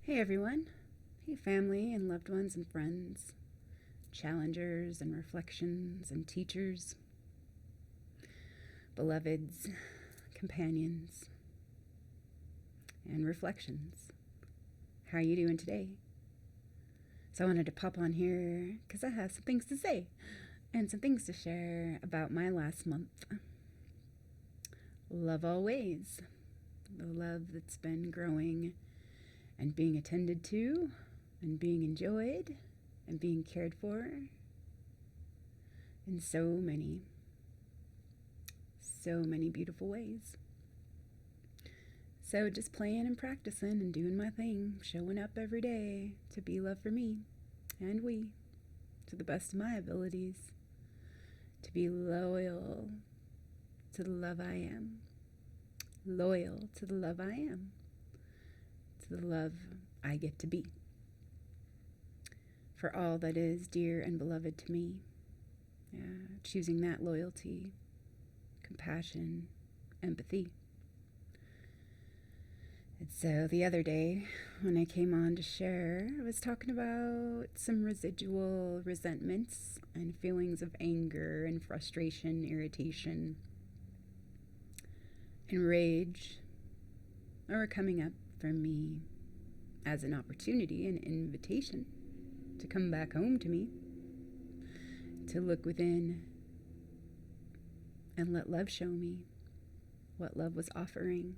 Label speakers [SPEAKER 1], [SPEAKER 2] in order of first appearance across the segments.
[SPEAKER 1] Hey everyone. Hey family and loved ones and friends, challengers and reflections and teachers, beloveds, companions, and reflections. How are you doing today? So I wanted to pop on here because I have some things to say and some things to share about my last month. Love always. The love that's been growing and being attended to and being enjoyed and being cared for in so many beautiful ways. So just playing and practicing and doing my thing, showing up every day to be love for me and we, to the best of my abilities, to be loyal to the love I am, loyal to the love I am, to the love I get to be, for all that is dear and beloved to me. Choosing that loyalty, compassion, empathy. And so the other day when I came on to share, I was talking about some residual resentments and feelings of anger and frustration, irritation, and rage are coming up for me as an opportunity, an invitation to come back home to me, to look within and let love show me what love was offering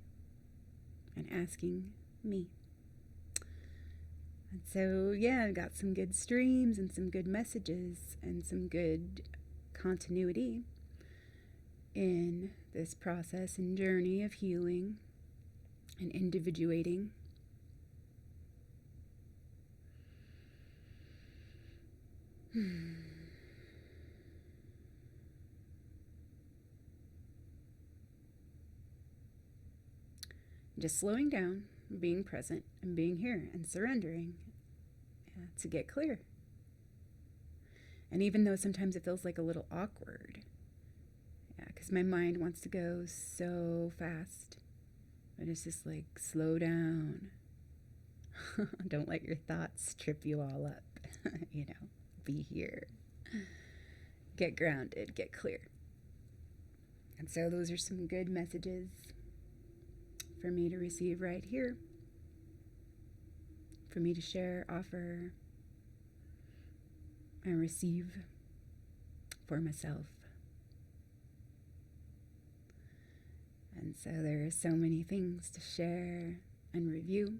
[SPEAKER 1] and asking me. And so, I got some good streams and some good messages and some good continuity in this process and journey of healing and individuating. Just slowing down, being present, and being here, and surrendering to get clear. And even though sometimes it feels like a little awkward, because my mind wants to go so fast, but it's just like, slow down. Don't let your thoughts trip you all up. Be here. Get grounded, get clear. And so those are some good messages for me to receive right here, for me to share, offer, and receive for myself. And so there are so many things to share and review,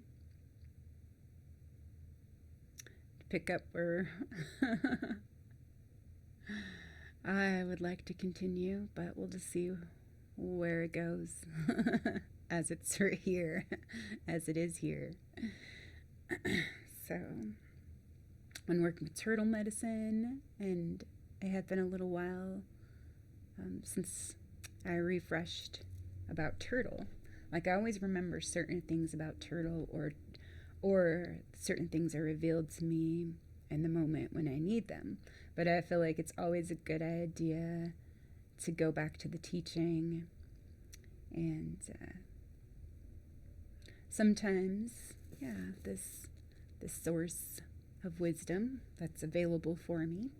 [SPEAKER 1] to pick up where I would like to continue, but we'll just see where it goes as it's here, as it is here. So, when working with turtle medicine, and it had been a little while since I refreshed about turtle. Like, I always remember certain things about turtle, or certain things are revealed to me in the moment when I need them. But I feel like it's always a good idea to go back to the teaching, and sometimes, this source of wisdom that's available for me.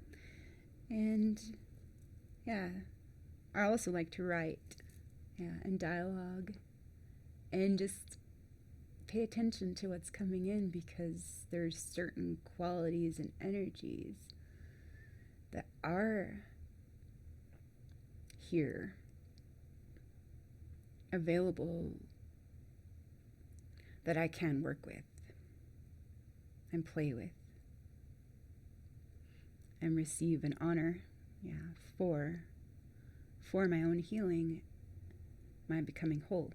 [SPEAKER 1] And I also like to write, and dialogue, and just pay attention to what's coming in, because there's certain qualities and energies that are here, available, that I can work with and play with and receive and honor, for my own healing, my becoming whole.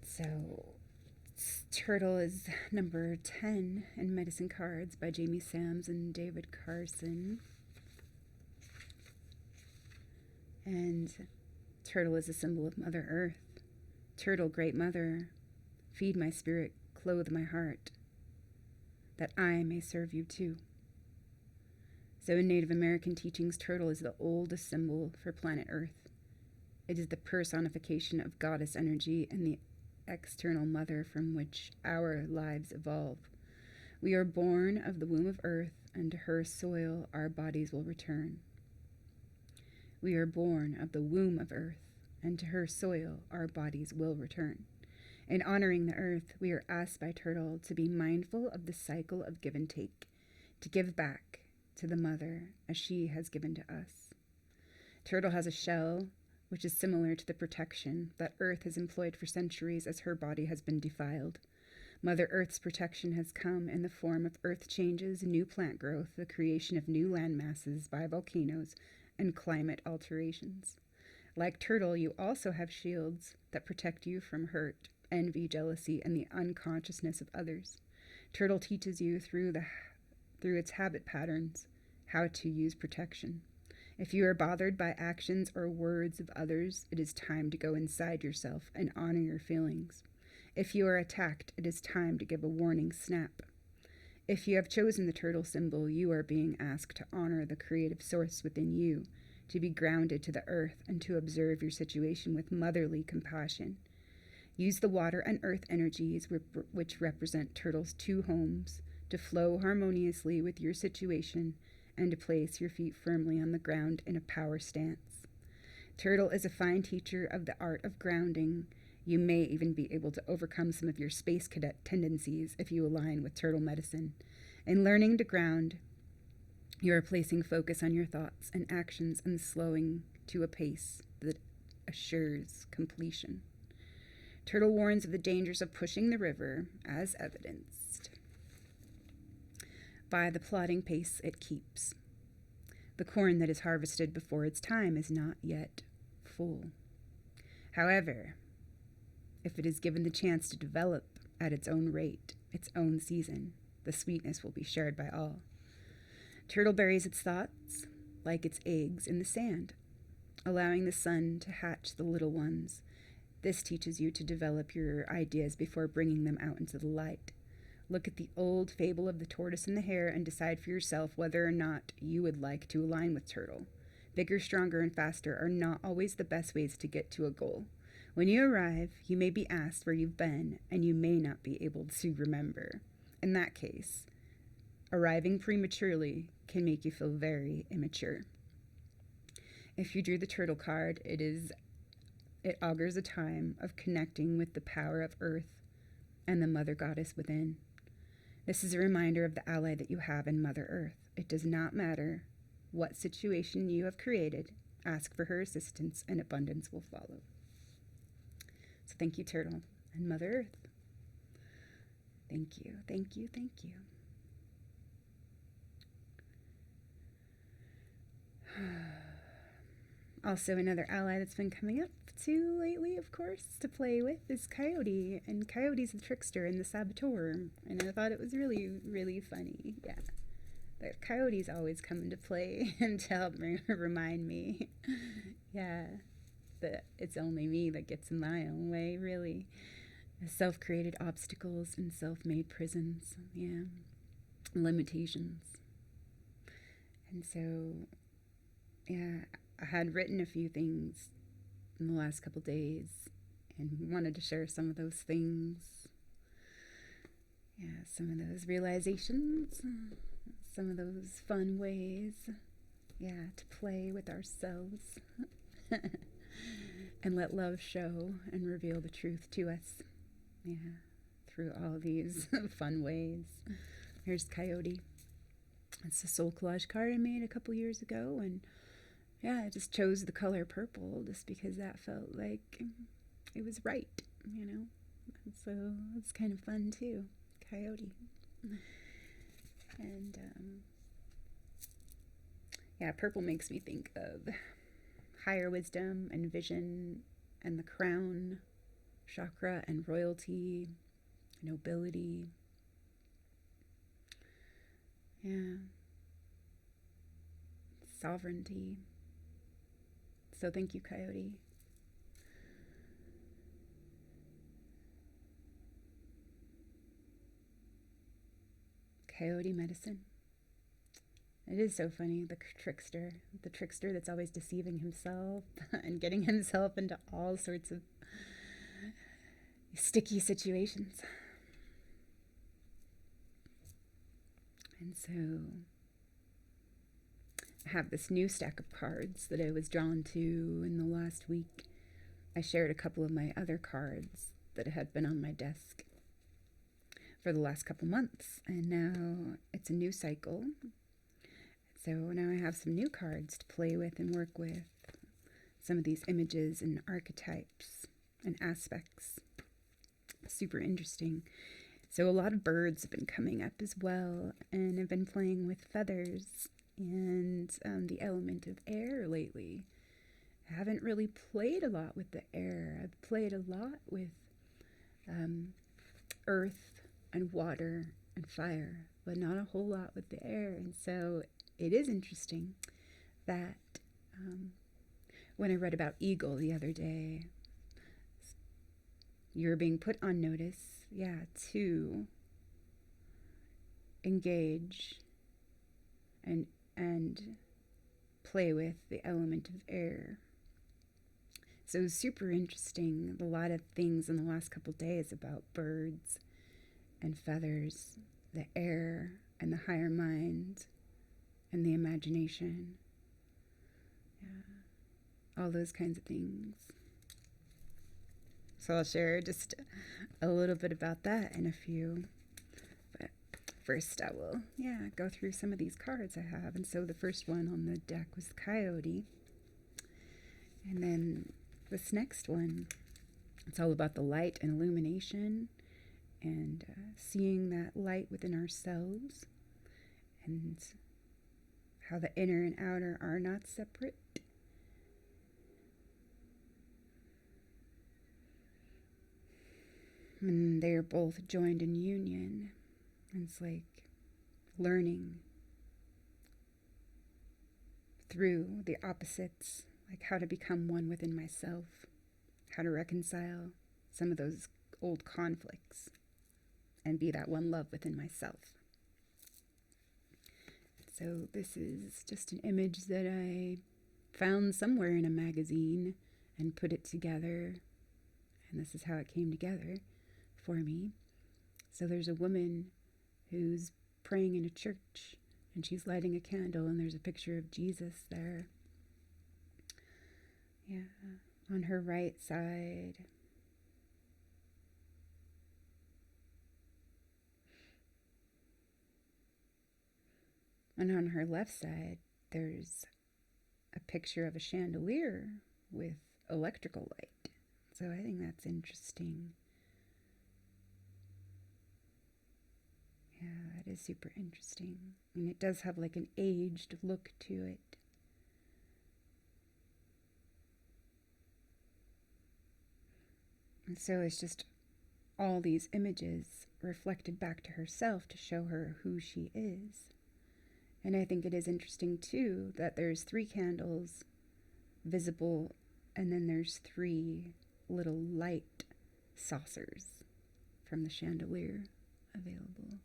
[SPEAKER 1] So turtle is number 10 in Medicine Cards by Jamie Sams and David Carson. And turtle is a symbol of Mother Earth. Turtle, great mother, feed my spirit, clothe my heart, that I may serve you too. So in Native American teachings, turtle is the oldest symbol for planet Earth. It is the personification of goddess energy and the external mother from which our lives evolve. We are born of the womb of earth, and to her soil our bodies will return. We are born of the womb of earth, and to her soil our bodies will return. In honoring the earth, we are asked by Turtle to be mindful of the cycle of give and take, to give back to the mother as she has given to us. Turtle has a shell which is similar to the protection that Earth has employed for centuries as her body has been defiled. Mother Earth's protection has come in the form of earth changes, new plant growth, the creation of new land masses by volcanoes, and climate alterations. Like Turtle, you also have shields that protect you from hurt, envy, jealousy, and the unconsciousness of others. Turtle teaches you through its habit patterns how to use protection. If you are bothered by actions or words of others, it is time to go inside yourself and honor your feelings. If you are attacked, it is time to give a warning snap. If you have chosen the turtle symbol, you are being asked to honor the creative source within you, to be grounded to the earth, and to observe your situation with motherly compassion. Use the water and earth energies, which represent Turtle's two homes, to flow harmoniously with your situation and to place your feet firmly on the ground in a power stance. Turtle is a fine teacher of the art of grounding. You may even be able to overcome some of your space cadet tendencies if you align with Turtle medicine. In learning to ground, you are placing focus on your thoughts and actions and slowing to a pace that assures completion. Turtle warns of the dangers of pushing the river, as evidenced by the plodding pace it keeps. The corn that is harvested before its time is not yet full. However, if it is given the chance to develop at its own rate, its own season, the sweetness will be shared by all. Turtle buries its thoughts like its eggs in the sand, allowing the sun to hatch the little ones. This teaches you to develop your ideas before bringing them out into the light. Look at the old fable of the tortoise and the hare and decide for yourself whether or not you would like to align with Turtle. Bigger, stronger, and faster are not always the best ways to get to a goal. When you arrive, you may be asked where you've been, and you may not be able to remember. In that case, arriving prematurely can make you feel very immature. If you drew the Turtle card, it augurs a time of connecting with the power of Earth and the Mother Goddess within. This is a reminder of the ally that you have in Mother Earth. It does not matter what situation you have created. Ask for her assistance and abundance will follow. So thank you, Turtle and Mother Earth. Thank you, thank you, thank you. Also, another ally that's been coming up too lately, of course, to play with is Coyote. And Coyote's the trickster and the saboteur. And I thought it was really, really funny. Yeah. But Coyote's always come into play and to help remind me. Yeah. That it's only me that gets in my own way, really. Self-created obstacles and self-made prisons. Yeah. Limitations. And so, yeah, I had written a few things in the last couple days and wanted to share some of those things. Yeah, some of those realizations, some of those fun ways, yeah, to play with ourselves and let love show and reveal the truth to us, yeah, through all these fun ways. Here's Coyote. It's a soul collage card I made a couple years ago, and yeah, I just chose the color purple just because that felt like it was right, you know. And so it's kind of fun too, Coyote. And yeah, purple makes me think of higher wisdom and vision and the crown chakra and royalty, nobility. Yeah. Sovereignty. So thank you, Coyote. Coyote medicine. It is so funny, the trickster that's always deceiving himself and getting himself into all sorts of sticky situations. And so I have this new stack of cards that I was drawn to in the last week. I shared a couple of my other cards that had been on my desk for the last couple months, and now it's a new cycle. So now I have some new cards to play with and work with, some of these images and archetypes and aspects. Super interesting. So a lot of birds have been coming up as well, and I've been playing with feathers and the element of air lately. I haven't really played a lot with the air. I've played a lot with earth and water and fire, but not a whole lot with the air. And so it is interesting that when I read about eagle the other day, you're being put on notice, to engage and play with the element of air. So it was super interesting, a lot of things in the last couple days about birds and feathers, the air and the higher mind and the imagination. All those kinds of things. So I'll share just a little bit about that in a few. But first I will, go through some of these cards I have. And so the first one on the deck was the coyote. And then this next one, it's all about the light and illumination and seeing that light within ourselves and how the inner and outer are not separate. And they are both joined in union. And it's like learning through the opposites, like how to become one within myself, how to reconcile some of those old conflicts and be that one love within myself. So this is just an image that I found somewhere in a magazine and put it together. And this is how it came together for me. So there's a woman who's praying in a church and she's lighting a candle and there's a picture of Jesus there. On her right side. And on her left side, there's a picture of a chandelier with electrical light. So I think that's interesting. That is super interesting. And it does have like an aged look to it. And so it's just all these images reflected back to herself to show her who she is. And I think it is interesting too that there's 3 candles visible and then there's 3 little light saucers from the chandelier available.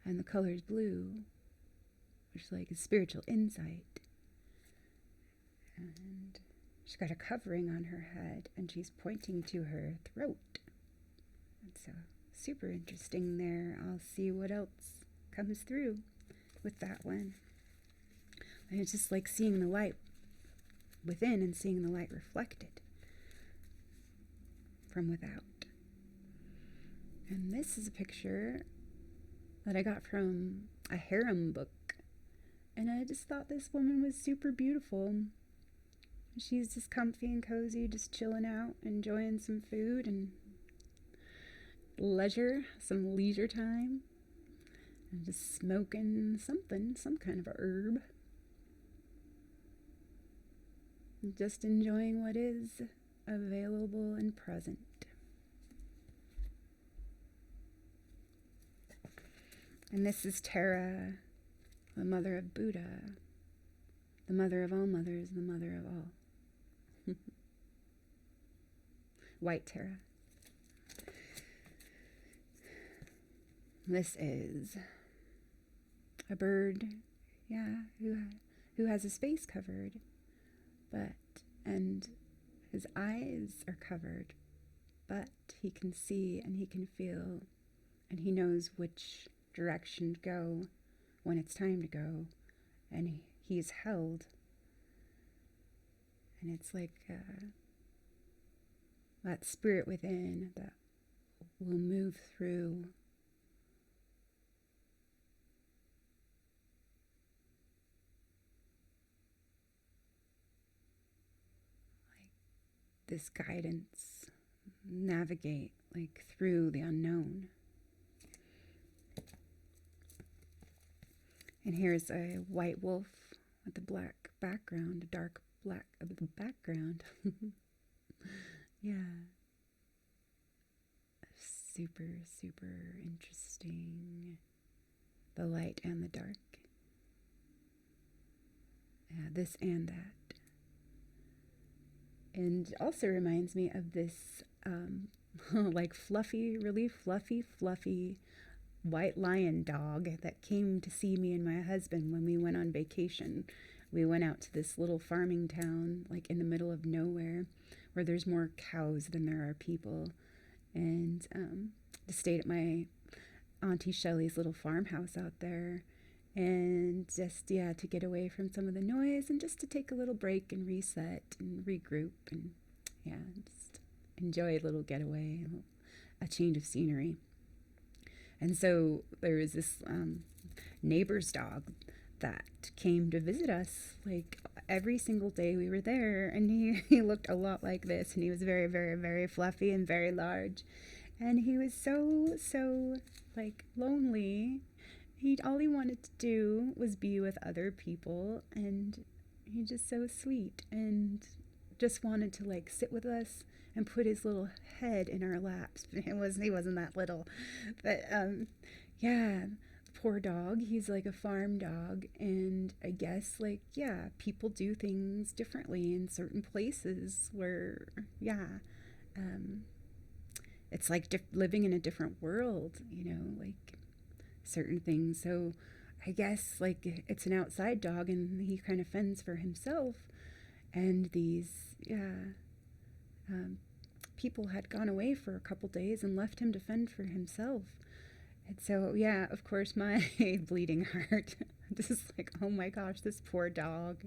[SPEAKER 1] And the color is blue, which is like a spiritual insight. And she's got a covering on her head and she's pointing to her throat. And so super interesting there. I'll see what else comes through with that one. And it's just like seeing the light within and seeing the light reflected from without. And this is a picture that I got from a harem book. And I just thought this woman was super beautiful. She's just comfy and cozy, just chilling out, enjoying some food and some leisure time. And just smoking something, some kind of a herb. Just enjoying what is available and present. And this is Tara, the mother of Buddha, the mother of all mothers, the mother of all. White Tara. This is a bird, who has his face covered, and his eyes are covered, but he can see and he can feel, and he knows which direction to go when it's time to go, and he's held. And it's like that spirit within that will move through like this guidance, navigate like through the unknown. And here's a white wolf with a black background, a dark black background. Yeah. Super, super interesting. The light and the dark. Yeah, this and that. And also reminds me of this like fluffy, really fluffy white lion dog that came to see me and my husband when we went on vacation. We went out to this little farming town, like in the middle of nowhere, where there's more cows than there are people. And just stayed at my Auntie Shelley's little farmhouse out there. And just, yeah, to get away from some of the noise and just to take a little break and reset and regroup and, yeah, just enjoy a little getaway, a change of scenery. And so there was this neighbor's dog that came to visit us like every single day we were there, and he looked a lot like this, and he was very, very, very fluffy and very large, and he was so like lonely. All he wanted to do was be with other people, and he's just so sweet and just wanted to like sit with us and put his little head in our laps. He wasn't that little, but yeah, poor dog. He's like a farm dog, and I guess like, yeah, people do things differently in certain places where, yeah, it's like living in a different world, like certain things. So I guess like it's an outside dog, and he kind of fends for himself, and these, yeah, people had gone away for a couple days and left him to fend for himself. And so, yeah, of course, my bleeding heart, just like, oh my gosh, this poor dog,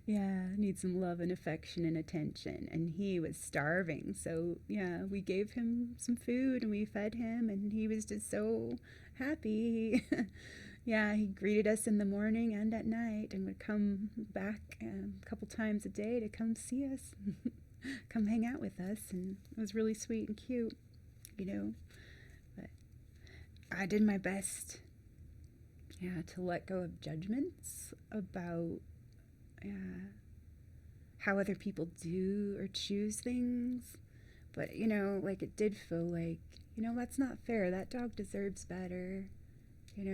[SPEAKER 1] yeah, needs some love and affection and attention. And he was starving. So, yeah, we gave him some food and we fed him, and he was just so happy. Yeah, he greeted us in the morning and at night, and would come back a couple times a day to come see us, come hang out with us. And it was really sweet and cute, But I did my best, yeah, to let go of judgments about how other people do or choose things. But, like it did feel like, that's not fair. That dog deserves better, He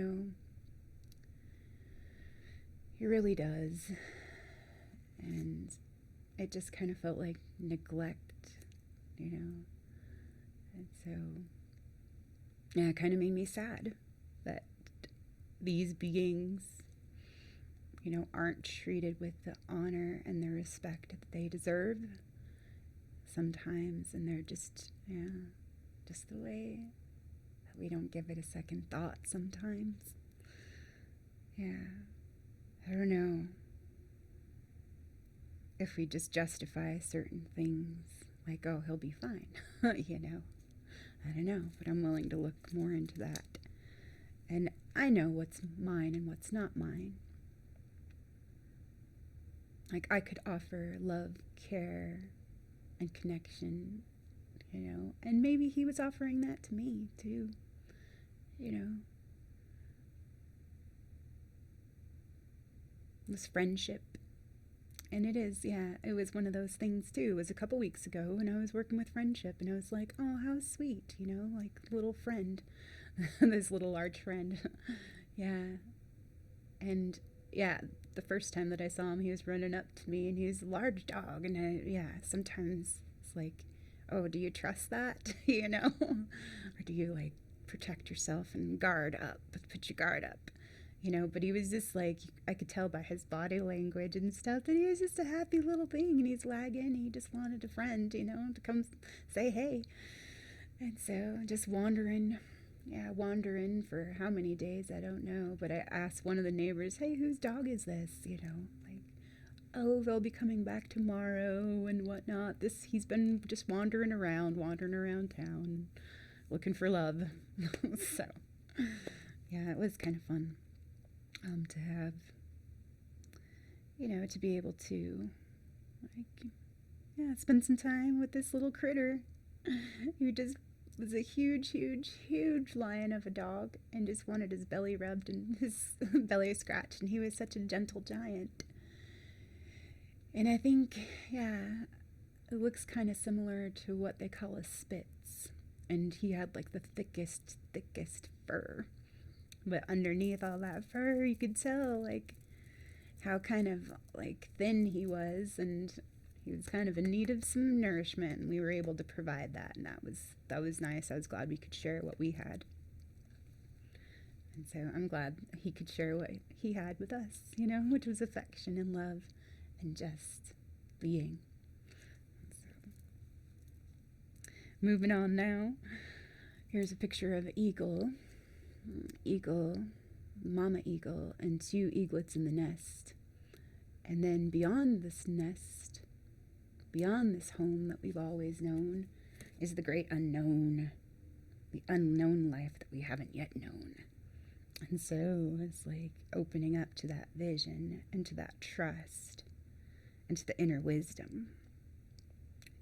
[SPEAKER 1] really does. And it just kind of felt like neglect, And so, yeah, it kind of made me sad that these beings, aren't treated with the honor and the respect that they deserve sometimes. And they're just, just the way that we don't give it a second thought sometimes. Yeah, I don't know if we just justify certain things like, oh, he'll be fine, I don't know, but I'm willing to look more into that. And I know what's mine and what's not mine. Like, I could offer love, care, and connection, and maybe he was offering that to me, too, This friendship. And it is, yeah, it was one of those things, too. It was a couple weeks ago when I was working with friendship, and I was like, oh, how sweet, like little friend, this little large friend. Yeah. And, yeah, the first time that I saw him, he was running up to me, and he was a large dog, and sometimes it's like, oh, do you trust that, or do you, like, protect yourself and guard up, put your guard up, but he was just like, I could tell by his body language and stuff that he was just a happy little thing, and he's wagging. He just wanted a friend, to come say hey. And so just wandering for how many days, I don't know. But I asked one of the neighbors, hey, whose dog is this? Like, oh, they'll be coming back tomorrow and whatnot. He's been just wandering around town, looking for love. So, yeah, it was kind of fun to have, to be able to, spend some time with this little critter who just was a huge, huge, huge lion of a dog and just wanted his belly rubbed and his belly scratched, and he was such a gentle giant. And I think, it looks kind of similar to what they call a Spitz, and he had like the thickest fur, but underneath all that fur you could tell like how kind of like thin he was, and he was kind of in need of some nourishment, and we were able to provide that, and that was nice. I was glad we could share what we had. And so I'm glad he could share what he had with us, which was affection and love and just being. So, moving on now. Here's a picture of an mama eagle, and 2 eaglets in the nest. And then beyond this nest, beyond this home that we've always known, is the great unknown, the unknown life that we haven't yet known. And so it's like opening up to that vision and to that trust and to the inner wisdom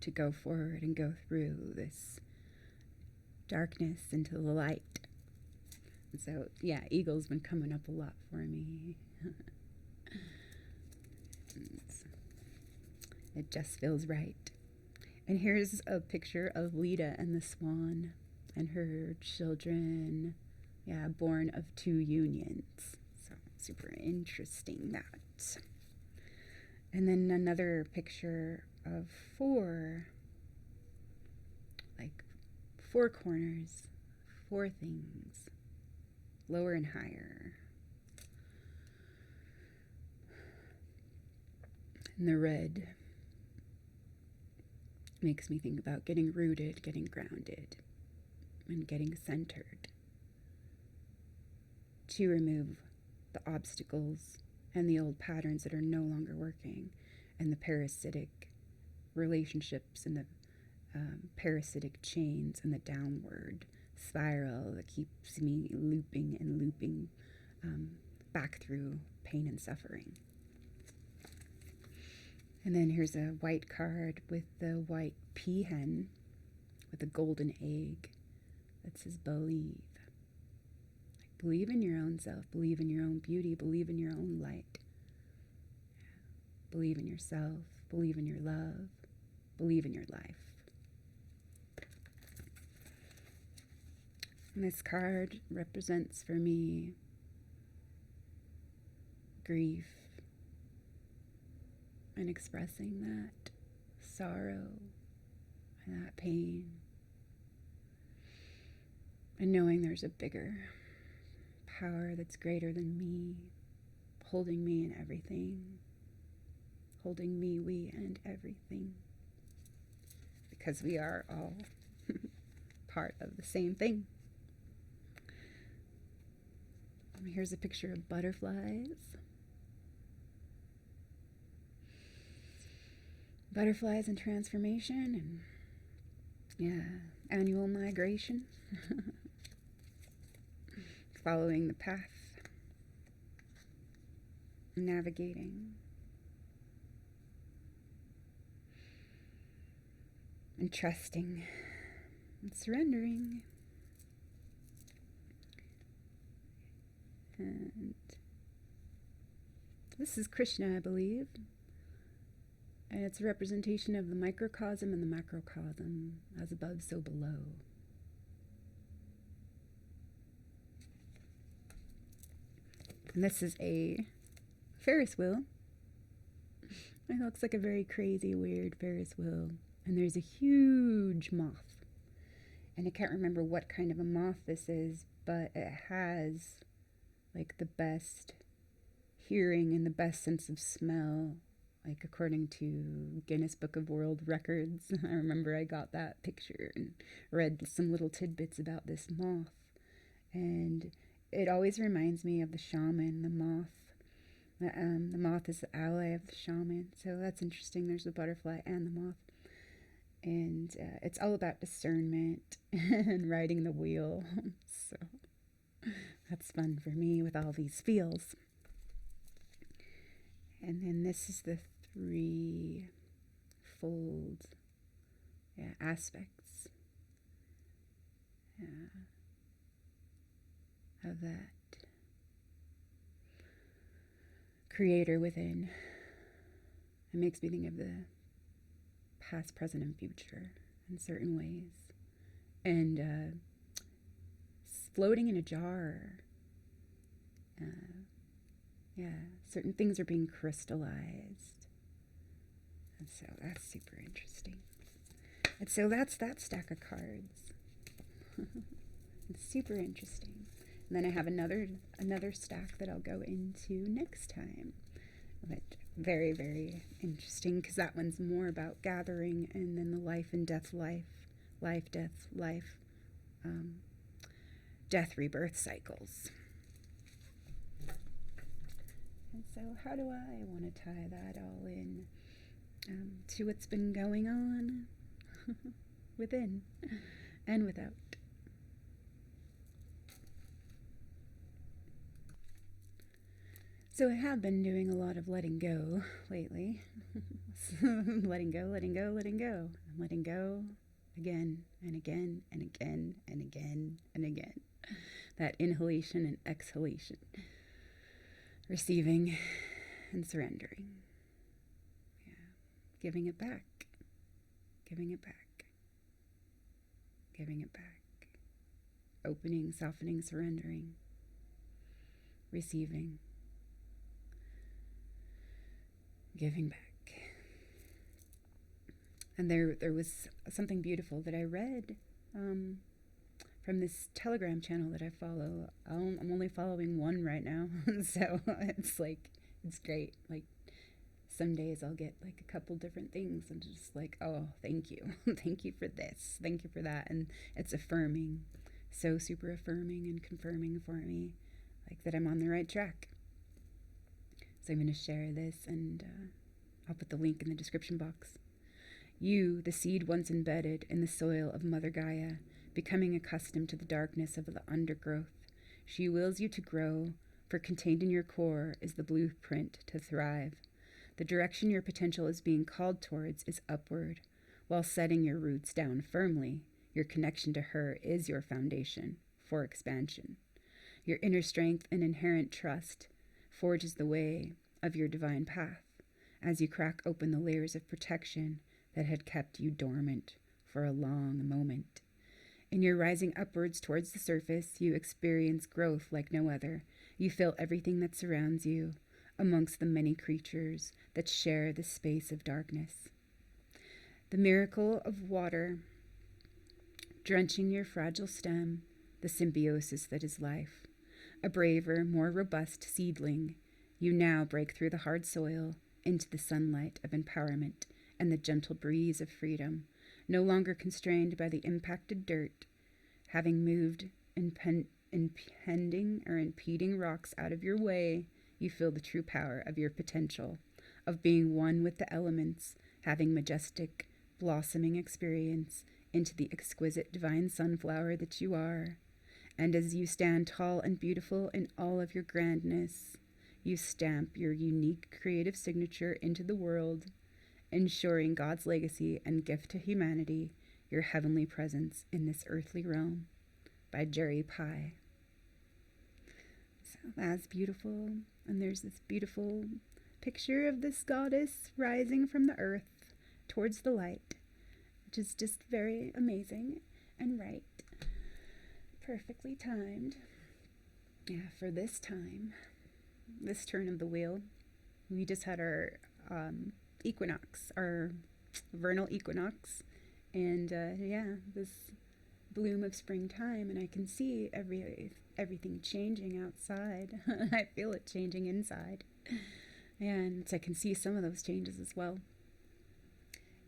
[SPEAKER 1] to go forward and go through this darkness into the light. And so, eagle's been coming up a lot for me. It just feels right. And here's a picture of Lita and the swan and her children, born of 2 unions. So super interesting, that. And then another picture of 4 corners, 4 things, lower and higher. And the red makes me think about getting rooted, getting grounded, and getting centered to remove the obstacles and the old patterns that are no longer working, and the parasitic relationships and the parasitic chains and the downward spiral that keeps me looping back through pain and suffering. And then here's a white card with the white peahen with a golden egg that says believe. Like, believe in your own self, believe in your own beauty, believe in your own light. Believe in yourself, believe in your love, believe in your life. And this card represents for me grief and expressing that sorrow and that pain, and knowing there's a bigger power that's greater than me, holding me in everything, holding me, we, and everything, because we are all part of the same thing. Here's a picture of butterflies. Butterflies and transformation, and annual migration. Following the path, navigating, and trusting, and surrendering. And this is Krishna, I believe. And it's a representation of the microcosm and the macrocosm, as above, so below. And this is a Ferris wheel. It looks like a very crazy, weird Ferris wheel. And there's a huge moth. And I can't remember what kind of a moth this is, but it has like the best hearing and the best sense of smell, like according to Guinness Book of World Records. I remember I got that picture and read some little tidbits about this moth. And it always reminds me of the shaman, the moth. The moth is the ally of the shaman. So that's interesting. There's the butterfly and the moth. And it's all about discernment and riding the wheel. So that's fun for me with all these feels. And then this is the threefold aspects of that creator within. It makes me think of the past, present, and future in certain ways. And floating in a jar. Certain things are being crystallized. And so that's super interesting. And so that's that stack of cards. It's super interesting. And then I have another stack that I'll go into next time. But very, very interesting, because that one's more about gathering, and then the life and death, death, rebirth cycles. And so how do I want to tie that all in to what's been going on within and without? So I have been doing a lot of letting go lately. letting go, and letting go again and again and again and again and again. That inhalation and exhalation. Receiving and surrendering. Yeah. Giving it back. Giving it back. Giving it back. Opening, softening, surrendering. Receiving. Giving back. And there was something beautiful that I read from this Telegram channel that I follow. I'm only following one right now, so it's great. Like, some days I'll get like a couple different things and just like, oh, thank you. Thank you for this. Thank you for that. And it's affirming, so super affirming and confirming for me, like that I'm on the right track. So I'm going to share this, and I'll put the link in the description box. You, the seed once embedded in the soil of Mother Gaia, becoming accustomed to the darkness of the undergrowth, she wills you to grow, for contained in your core is the blueprint to thrive. The direction your potential is being called towards is upward. While setting your roots down firmly, your connection to her is your foundation for expansion. Your inner strength and inherent trust forges the way of your divine path as you crack open the layers of protection that had kept you dormant for a long moment. In your rising upwards towards the surface, you experience growth like no other. You feel everything that surrounds you amongst the many creatures that share the space of darkness. The miracle of water drenching your fragile stem, the symbiosis that is life. A braver, more robust seedling, you now break through the hard soil into the sunlight of empowerment and the gentle breeze of freedom, no longer constrained by the impacted dirt. Having moved impeding rocks out of your way, you feel the true power of your potential, of being one with the elements, having majestic, blossoming experience into the exquisite divine sunflower that you are. And as you stand tall and beautiful in all of your grandness, you stamp your unique creative signature into the world, ensuring God's legacy and gift to humanity, your heavenly presence in this earthly realm. By Jerry Pye. So that's beautiful. And there's this beautiful picture of this goddess rising from the earth towards the light, which is just very amazing and right. Perfectly timed. Yeah, for this time, this turn of the wheel. We just had our equinox, our vernal equinox, and this bloom of springtime, and I can see everything changing outside. I feel it changing inside, and I can see some of those changes as well.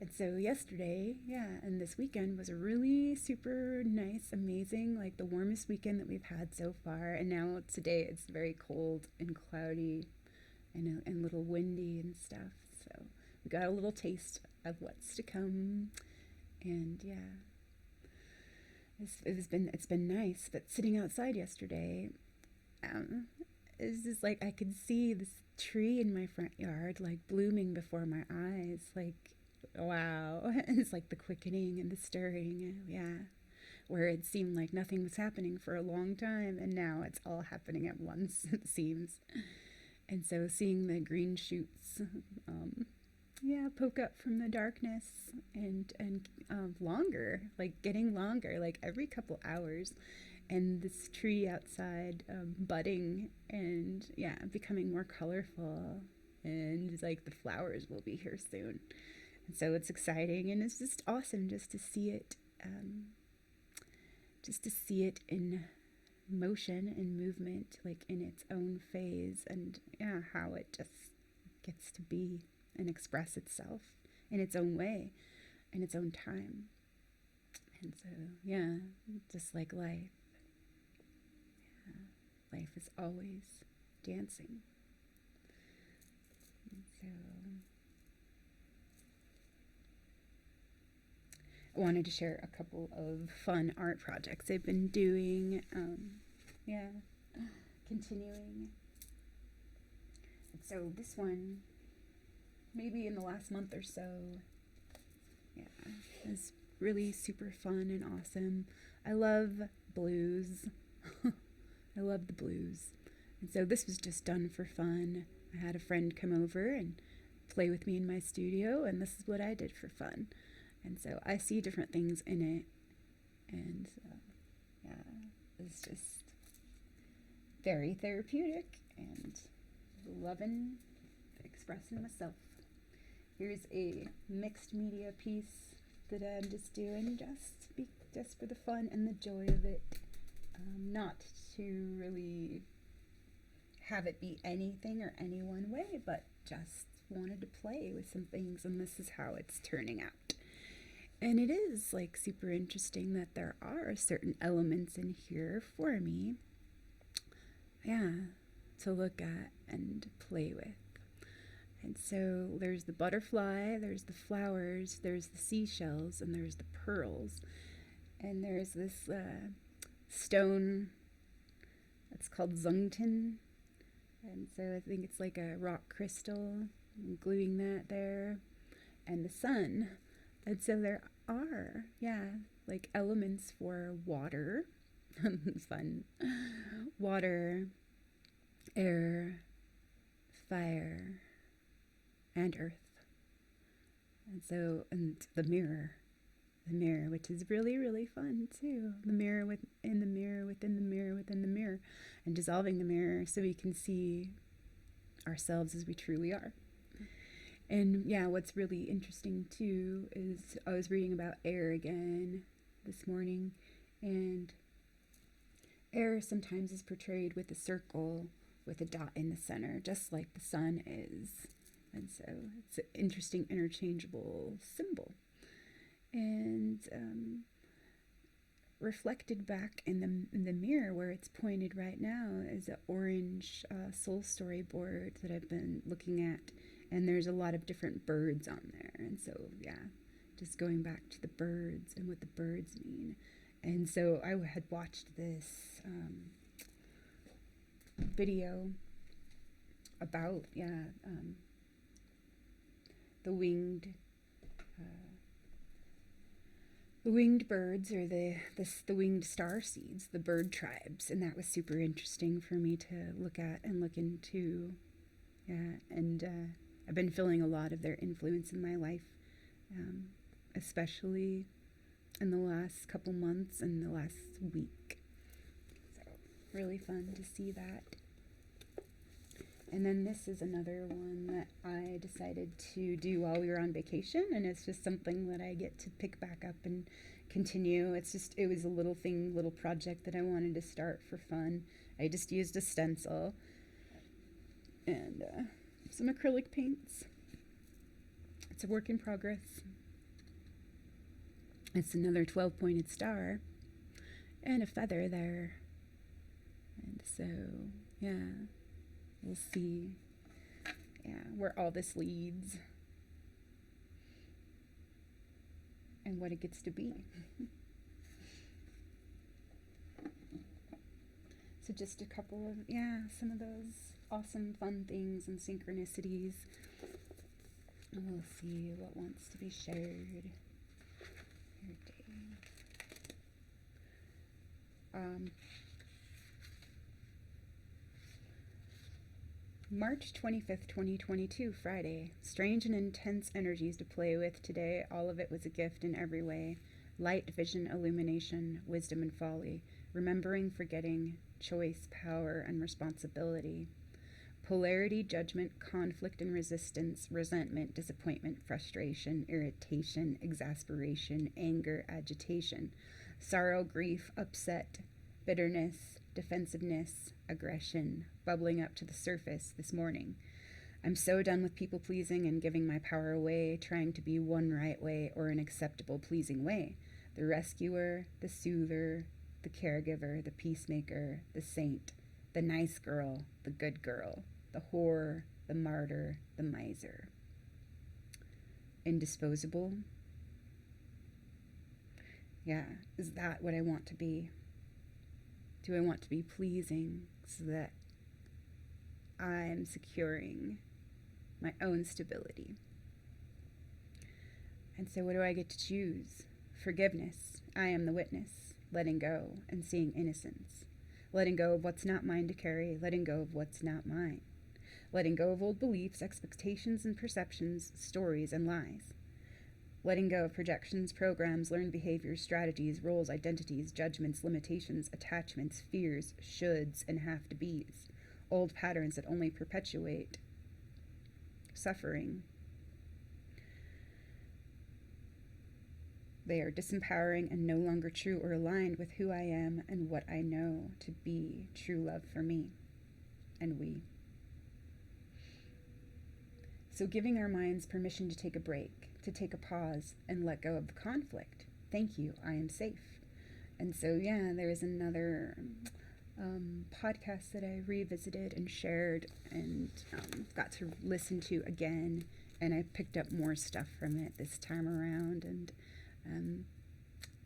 [SPEAKER 1] And so yesterday, and this weekend was a really super nice, amazing, like the warmest weekend that we've had so far. And now today it's very cold and cloudy and a little windy and stuff. So we got a little taste of what's to come. And it's been nice. But sitting outside yesterday, it's just like I could see this tree in my front yard like blooming before my eyes, like, wow. It's like the quickening and the stirring, where it seemed like nothing was happening for a long time, and now it's all happening at once, it seems. And so seeing the green shoots poke up from the darkness and longer, like getting longer, like every couple hours, and this tree outside budding and becoming more colorful, and like the flowers will be here soon. And so it's exciting, and it's just awesome just to see it in motion and movement, like in its own phase, and how it just gets to be and express itself in its own way, in its own time. And so just like life, life is always dancing. And so I wanted to share a couple of fun art projects I've been doing, continuing. And so this one, maybe in the last month or so, is really super fun and awesome. I love blues. I love the blues. And so this was just done for fun. I had a friend come over and play with me in my studio, and this is what I did for fun. And so I see different things in it, and it's just very therapeutic and loving expressing myself. Here's a mixed media piece that I'm just doing just for the fun and the joy of it, not to really have it be anything or any one way, but just wanted to play with some things, and this is how it's turning out. And it is like super interesting that there are certain elements in here for me, to look at and play with. And so there's the butterfly, there's the flowers, there's the seashells, and there's the pearls. And there's this stone that's called zungtin. And so I think it's like a rock crystal. I'm gluing that there. And the sun. And so there are, like elements for water. It's fun. Water, air, fire, and earth. And so, and the mirror, which is really, really fun too. The mirror within the mirror, within the mirror, within the mirror, and dissolving the mirror so we can see ourselves as we truly are. And what's really interesting too is I was reading about air again this morning, and air sometimes is portrayed with a circle with a dot in the center, just like the sun is. And so it's an interesting interchangeable symbol. And reflected back in the mirror where it's pointed right now is an orange soul story board that I've been looking at. And there's a lot of different birds on there. And so, just going back to the birds and what the birds mean. And so I had watched this video about, the winged birds, or the winged star seeds, the bird tribes. And that was super interesting for me to look at and look into. And I've been feeling a lot of their influence in my life, especially in the last couple months and the last week. So really fun to see that. And then this is another one that I decided to do while we were on vacation, and it's just something that I get to pick back up and continue. It was a little project that I wanted to start for fun. I just used a stencil and some acrylic paints. It's a work in progress. It's another 12-pointed star and a feather there. And so, yeah, we'll see, where all this leads and what it gets to be. So just a couple of, some of those awesome fun things and synchronicities. And we'll see what wants to be shared. Your day. March 25th, 2022, Friday. Strange and intense energies to play with today. All of it was a gift in every way. Light, vision, illumination, wisdom and folly. Remembering, forgetting, choice, power, and responsibility. Polarity, judgment, conflict and resistance, resentment, disappointment, frustration, irritation, exasperation, anger, agitation, sorrow, grief, upset, bitterness, defensiveness, aggression, bubbling up to the surface this morning. I'm so done with people pleasing and giving my power away, trying to be one right way or an acceptable, pleasing way. The rescuer, the soother, the caregiver, the peacemaker, the saint, the nice girl, the good girl, the whore, the martyr, the miser. Indisposable. Yeah, is that what I want to be? Do I want to be pleasing so that I'm securing my own stability? And so what do I get to choose? Forgiveness. I am the witness. Letting go and seeing innocence. Letting go of what's not mine to carry. Letting go of what's not mine. Letting go of old beliefs, expectations and perceptions, stories and lies. Letting go of projections, programs, learned behaviors, strategies, roles, identities, judgments, limitations, attachments, fears, shoulds, and have-to-bes. Old patterns that only perpetuate suffering. They are disempowering and no longer true or aligned with who I am and what I know to be true love for me and we. So giving our minds permission to take a break, to take a pause and let go of the conflict. Thank you, I am safe. And so, there is another podcast that I revisited and shared and got to listen to again. And I picked up more stuff from it this time around. And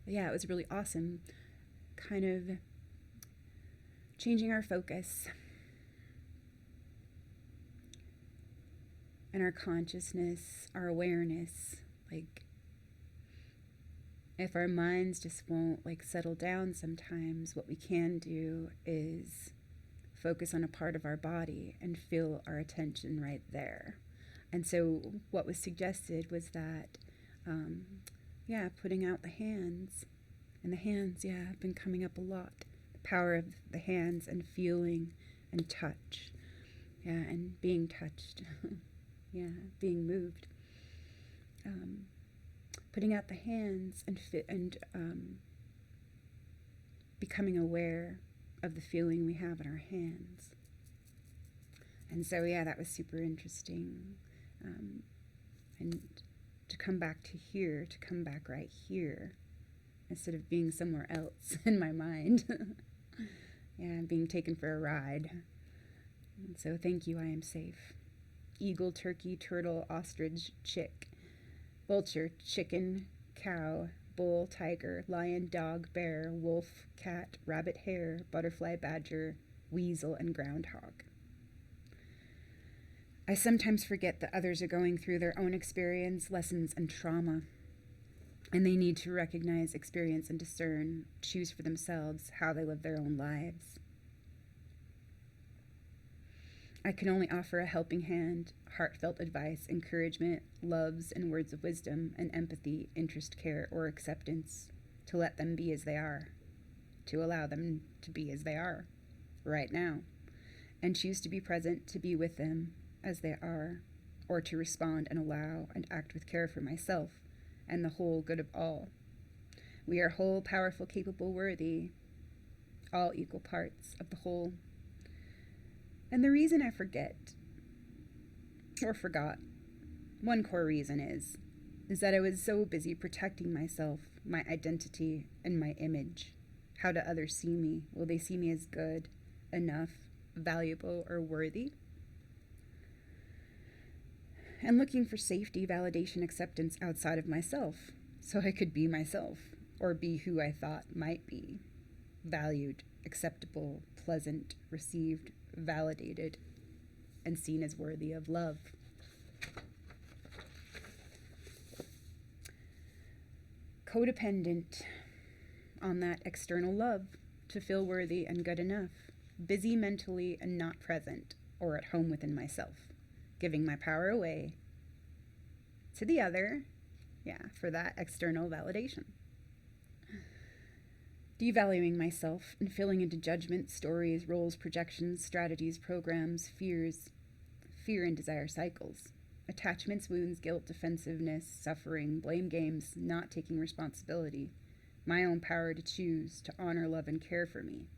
[SPEAKER 1] it was really awesome. Kind of changing our focus and our consciousness, our awareness. Like, if our minds just won't settle down sometimes, what we can do is focus on a part of our body and feel our attention right there. And so what was suggested was that, putting out the hands. And the hands, have been coming up a lot. The power of the hands and feeling and touch. And being touched. Being moved. Putting out the hands and becoming aware of the feeling we have in our hands. And so, that was super interesting. And to come back to here, to come back right here, instead of being somewhere else in my mind. Being taken for a ride. And so thank you, I am safe. Eagle, turkey, turtle, ostrich, chick, vulture, chicken, cow, bull, tiger, lion, dog, bear, wolf, cat, rabbit, hare, butterfly, badger, weasel, and groundhog. I sometimes forget that others are going through their own experience, lessons, and trauma, and they need to recognize, experience, and discern, choose for themselves how they live their own lives. I can only offer a helping hand, heartfelt advice, encouragement, loves, and words of wisdom, and empathy, interest, care, or acceptance, to let them be as they are, to allow them to be as they are, right now, and choose to be present, to be with them as they are, or to respond and allow and act with care for myself and the whole good of all. We are whole, powerful, capable, worthy, all equal parts of the whole. And the reason I forget, or forgot, one core reason is that I was so busy protecting myself, my identity, and my image. How do others see me? Will they see me as good, enough, valuable, or worthy? And looking for safety, validation, acceptance outside of myself, so I could be myself, or be who I thought might be. Valued, acceptable, pleasant, received, validated, and seen as worthy of love. Codependent on that external love to feel worthy and good enough. Busy mentally and not present or at home within myself. Giving my power away to the other, for that external validation. Devaluing myself and filling into judgments, stories, roles, projections, strategies, programs, fears, fear and desire cycles. Attachments, wounds, guilt, defensiveness, suffering, blame games, not taking responsibility. My own power to choose, to honor, love, and care for me.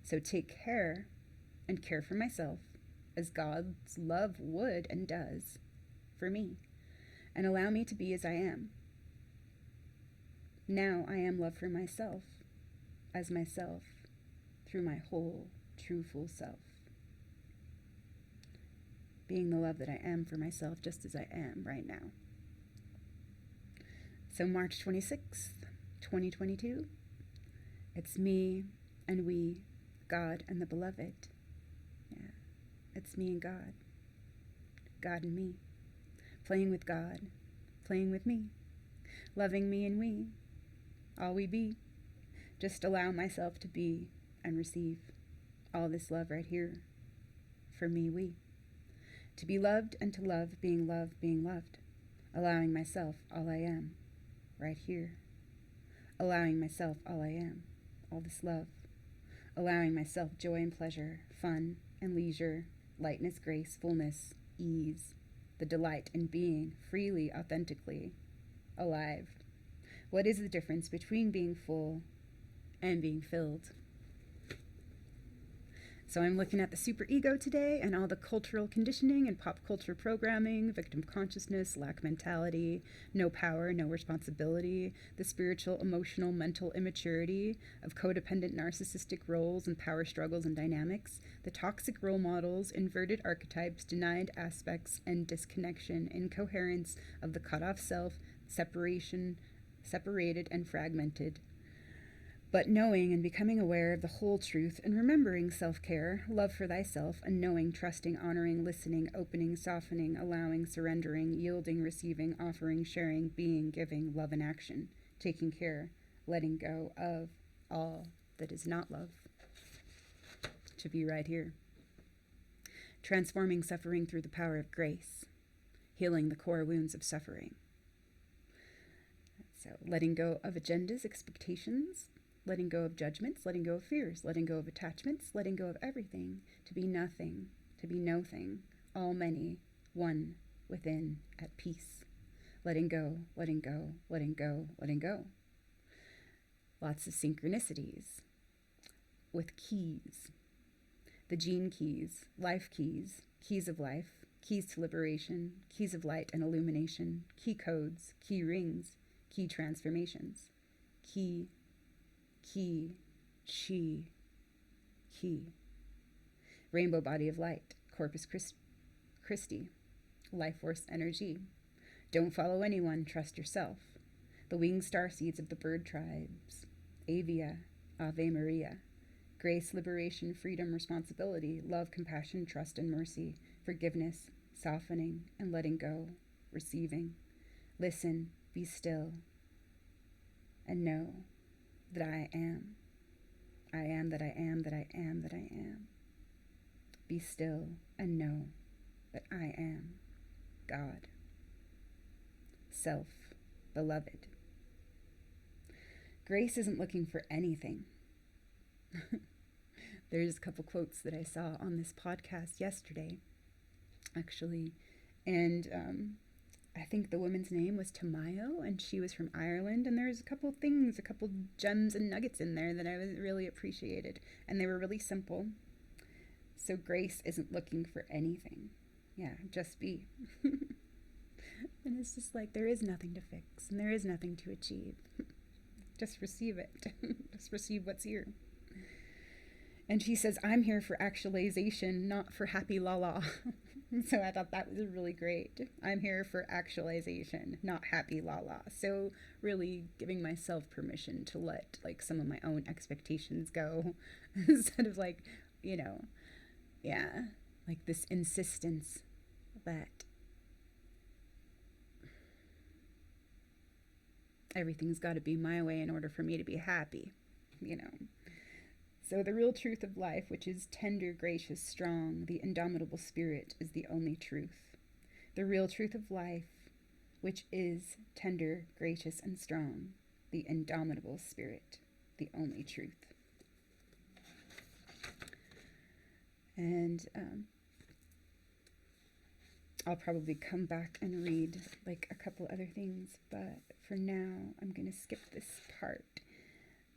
[SPEAKER 1] So take care and care for myself as God's love would and does for me, and allow me to be as I am. Now I am love for myself, as myself, through my whole, true, full self. Being the love that I am for myself just as I am right now. So March 26th, 2022, it's me and we, God and the beloved. Yeah, it's me and God. God and me. Playing with God, playing with me. Loving me and we, all we be. Just allow myself to be and receive all this love right here. For me, we. To be loved and to love, being loved. Allowing myself all I am, right here. Allowing myself all I am, all this love. Allowing myself joy and pleasure, fun and leisure, lightness, grace, fullness, ease, the delight in being freely, authentically alive. What is the difference between being full and being filled? So I'm looking at the superego today and all the cultural conditioning and pop culture programming, victim consciousness, lack mentality, no power, no responsibility, the spiritual, emotional, mental immaturity of codependent narcissistic roles and power struggles and dynamics, the toxic role models, inverted archetypes, denied aspects and disconnection, incoherence of the cut-off self, separated and fragmented. But knowing and becoming aware of the whole truth and remembering self-care, love for thyself, and knowing, trusting, honoring, listening, opening, softening, allowing, surrendering, yielding, receiving, offering, sharing, being, giving, love in action, taking care, letting go of all that is not love. To be right here. Transforming suffering through the power of grace, healing the core wounds of suffering. So letting go of agendas, expectations, letting go of judgments, letting go of fears, letting go of attachments, letting go of everything, to be nothing, to be no thing, all many, one within, at peace. Letting go, letting go, letting go, letting go. Lots of synchronicities with keys. The gene keys, life keys, keys of life, keys to liberation, keys of light and illumination, key codes, key rings, key transformations, key, chi, key. Rainbow body of light, Corpus Christi, life force energy. Don't follow anyone, trust yourself. The winged star seeds of the bird tribes, Avia, Ave Maria. Grace, liberation, freedom, responsibility, love, compassion, trust, and mercy, forgiveness, softening, and letting go, receiving. Listen, be still, and know that I am. I am that I am that I am that I am. Be still and know that I am God. Self, beloved. Grace isn't looking for anything. There's a couple quotes that I saw on this podcast yesterday, actually, and I think the woman's name was Tamayo, and she was from Ireland, and there's a couple gems and nuggets in there that I really appreciated, and they were really simple. So grace isn't looking for anything. Yeah, just be. And it's just like, there is nothing to fix, and there is nothing to achieve. Just receive it. Just receive what's here. And she says, I'm here for actualization, not for happy la-la. So I thought that was really great. I'm here for actualization, not happy la-la. So really giving myself permission to let like some of my own expectations go instead of like, like this insistence that everything's got to be my way in order for me to be happy, So the real truth of life, which is tender, gracious, strong, the indomitable spirit, is the only truth. The real truth of life, which is tender, gracious, and strong, the indomitable spirit, the only truth. And I'll probably come back and read like a couple other things, but for now, I'm going to skip this part.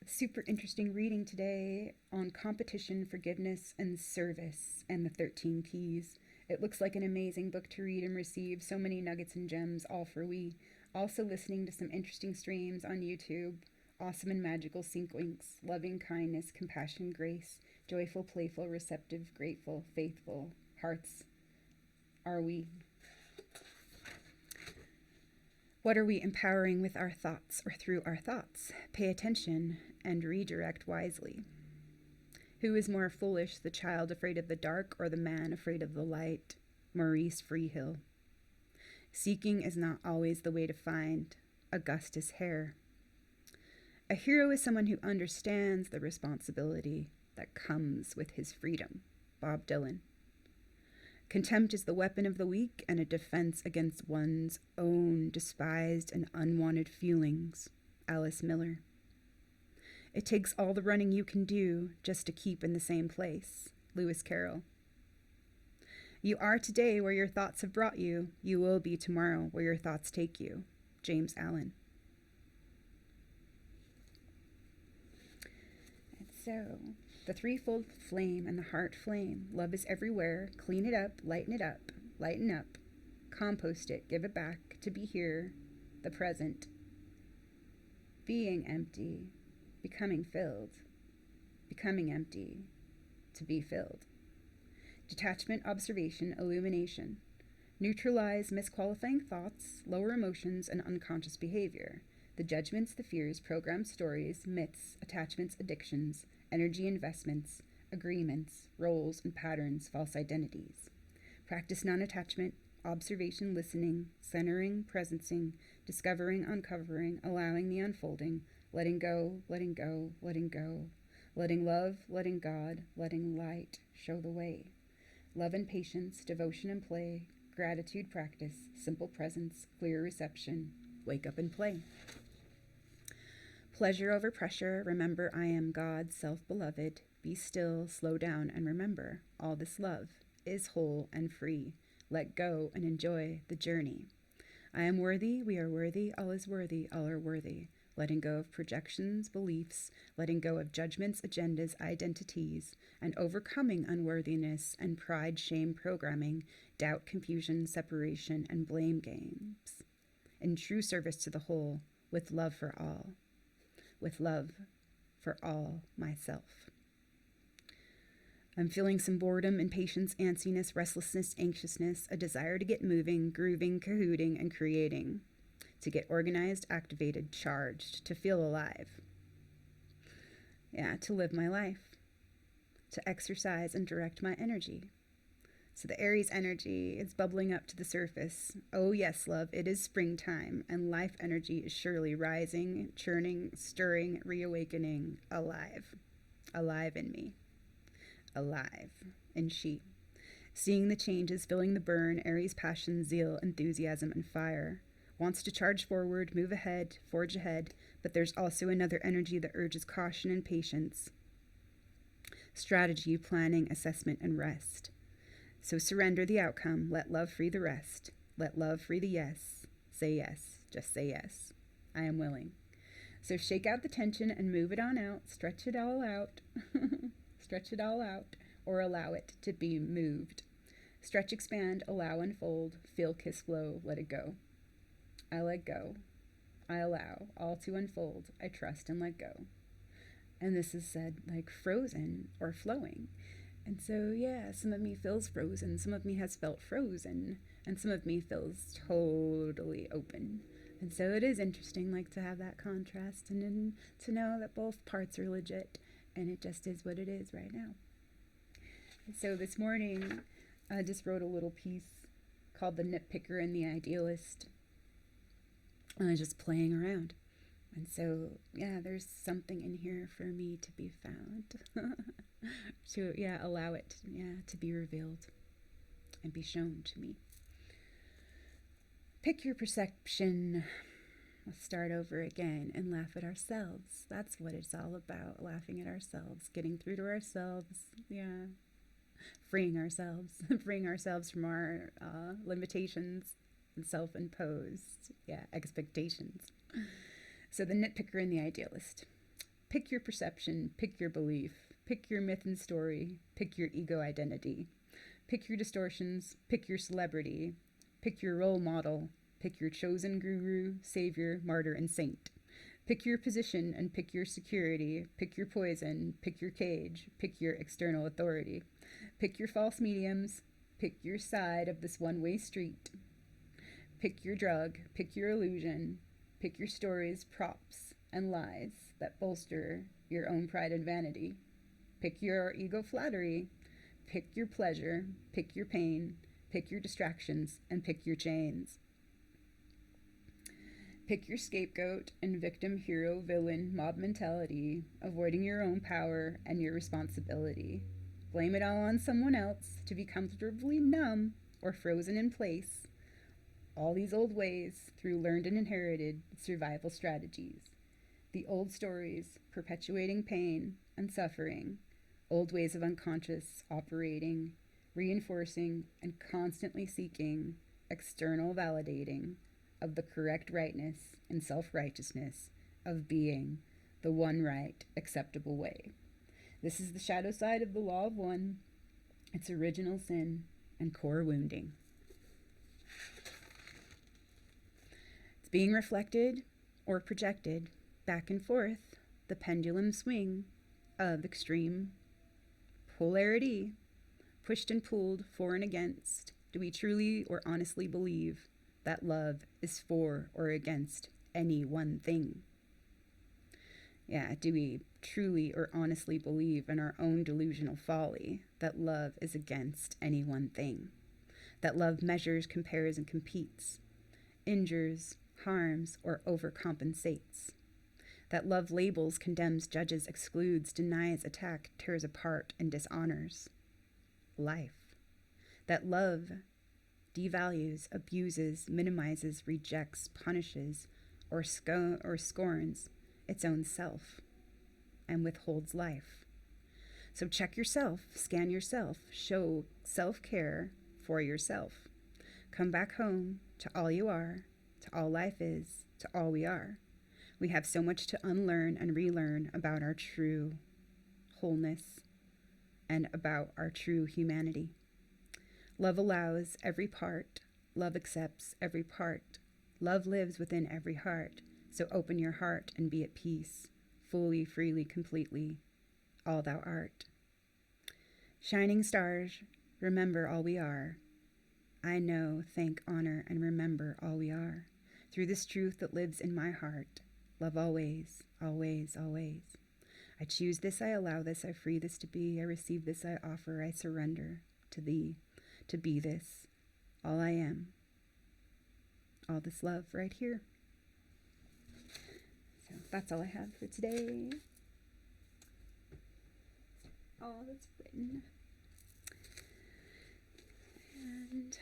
[SPEAKER 1] Super interesting reading today on competition, forgiveness, and service, and the 13 Ps. It looks like an amazing book to read and receive. So many nuggets and gems, all for we. Also listening to some interesting streams on YouTube. Awesome and magical sequence. Loving kindness, compassion, grace. Joyful, playful, receptive, grateful, faithful. Hearts are we. What are we empowering with our thoughts or through our thoughts? Pay attention and redirect wisely. Who is more foolish, the child afraid of the dark or the man afraid of the light? Maurice Freehill. Seeking is not always the way to find. Augustus Hare. A hero is someone who understands the responsibility that comes with his freedom. Bob Dylan. Contempt is the weapon of the weak and a defense against one's own despised and unwanted feelings. Alice Miller. It takes all the running you can do just to keep in the same place. Lewis Carroll. You are today where your thoughts have brought you. You will be tomorrow where your thoughts take you. James Allen. And so, the threefold flame and the heart flame. Love is everywhere. Clean it up, lighten up, compost it, give it back, to be here, the present, being empty, becoming filled, becoming empty, to be filled. Detachment, observation, illumination. Neutralize misqualifying thoughts, lower emotions, and unconscious behavior. The judgments, the fears, programmed stories, myths, attachments, addictions, energy investments, agreements, roles and patterns, false identities. Practice non-attachment, observation, listening, centering, presencing, discovering, uncovering, allowing the unfolding, letting go, letting go, letting go, letting love, letting God, letting light show the way. Love and patience, devotion and play, gratitude practice, simple presence, clear reception, wake up and play. Pleasure over pressure, remember I am God, self-beloved, be still, slow down, and remember, all this love is whole and free. Let go and enjoy the journey. I am worthy, we are worthy, all is worthy, all are worthy. Letting go of projections, beliefs, letting go of judgments, agendas, identities, and overcoming unworthiness and pride, shame, programming, doubt, confusion, separation, and blame games. In true service to the whole, with love for all. With love for all myself. I'm feeling some boredom, impatience, antsiness, restlessness, anxiousness, a desire to get moving, grooving, cahooting, and creating. To get organized, activated, charged, to feel alive. Yeah, to live my life. To exercise and direct my energy. So the Aries energy is bubbling up to the surface. Oh yes, love, it is springtime, and life energy is surely rising, churning, stirring, reawakening, alive. Alive in me. Alive in she. Seeing the changes, feeling the burn, Aries passion, zeal, enthusiasm, and fire. Wants to charge forward, move ahead, forge ahead, but there's also another energy that urges caution and patience. Strategy, planning, assessment, and rest. So surrender the outcome. Let love free the rest. Let love free the yes. Say yes. Just say yes. I am willing. So shake out the tension and move it on out. Stretch it all out. Stretch it all out, or allow it to be moved. Stretch, expand, allow, unfold. Feel, kiss, flow, let it go. I let go. I allow all to unfold. I trust and let go. And this is said like frozen or flowing. And so, yeah, some of me feels frozen. Some of me has felt frozen. And some of me feels totally open. And so it is interesting, like, to have that contrast and then to know that both parts are legit. And it just is what it is right now. And so this morning, I just wrote a little piece called The Nitpicker and the Idealist. And I was just playing around. And so, yeah, there's something in here for me to be found. To, yeah, allow it, yeah, to be revealed and be shown to me. Pick your perception. Let's start over again and laugh at ourselves. That's what it's all about, laughing at ourselves, getting through to ourselves, yeah. Freeing ourselves from our limitations and self-imposed, yeah, expectations. So the nitpicker and the idealist. Pick your perception, pick your belief, pick your myth and story, pick your ego identity, pick your distortions, pick your celebrity, pick your role model, pick your chosen guru, savior, martyr, and saint. Pick your position and pick your security, pick your poison, pick your cage, pick your external authority, pick your false mediums, pick your side of this one-way street, pick your drug, pick your illusion, pick your stories, props, and lies that bolster your own pride and vanity. Pick your ego flattery, pick your pleasure, pick your pain, pick your distractions, and pick your chains. Pick your scapegoat and victim, hero, villain, mob mentality, avoiding your own power and your responsibility. Blame it all on someone else to be comfortably numb or frozen in place. All these old ways through learned and inherited survival strategies. The old stories perpetuating pain and suffering. Old ways of unconscious operating, reinforcing and constantly seeking external validating of the correct rightness and self-righteousness of being the one right, acceptable way. This is the shadow side of the law of one, its original sin and core wounding. It's being reflected or projected back and forth, the pendulum swing of extreme polarity, pushed and pulled for and against. Do we truly or honestly believe that love is for or against any one thing? Yeah, do we truly or honestly believe in our own delusional folly that love is against any one thing? That love measures, compares, and competes, injures, harms, or overcompensates? That love labels, condemns, judges, excludes, denies, attacks, tears apart, and dishonors life? That love devalues, abuses, minimizes, rejects, punishes, or scorns its own self and withholds life? So check yourself, scan yourself, show self-care for yourself. Come back home to all you are, to all life is, to all we are. We have so much to unlearn and relearn about our true wholeness and about our true humanity. Love allows every part. Love accepts every part. Love lives within every heart. So open your heart and be at peace, fully, freely, completely, all thou art. Shining stars, remember all we are. I know, thank, honor, and remember all we are. Through this truth that lives in my heart, love always, always, always. I choose this, I allow this, I free this to be, I receive this, I offer, I surrender to thee, to be this, all I am, all this love right here. So that's all I have for today. All that's written. And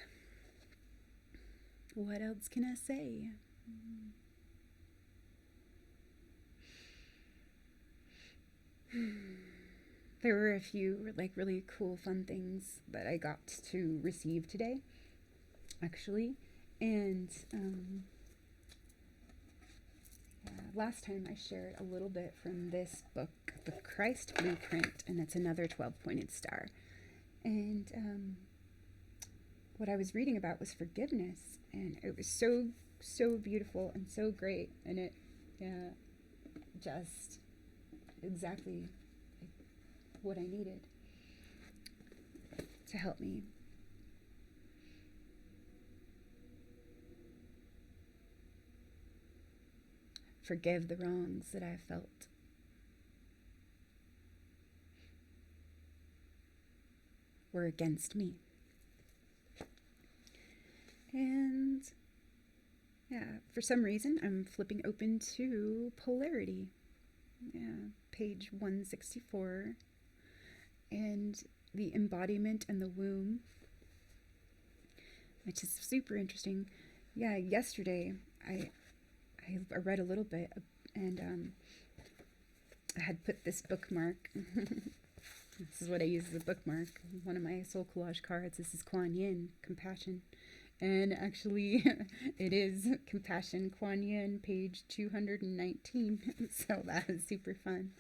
[SPEAKER 1] what else can I say? There were a few really cool fun things that I got to receive today, actually, and Last time I shared a little bit from this book, The Christ Blueprint, and it's another 12-pointed star. And what I was reading about was forgiveness, and it was so beautiful and so great, and it just exactly what I needed to help me forgive the wrongs that I felt. Were against me. And for some reason, I'm flipping open to polarity. Page 164. And the embodiment and the womb, which is super interesting. Yesterday I read a little bit, and I had put this bookmark. This is what I use as a bookmark. One of my soul collage cards. This is Kuan Yin, compassion. And actually, it is compassion, Kuan Yin, page 219. So that is super fun.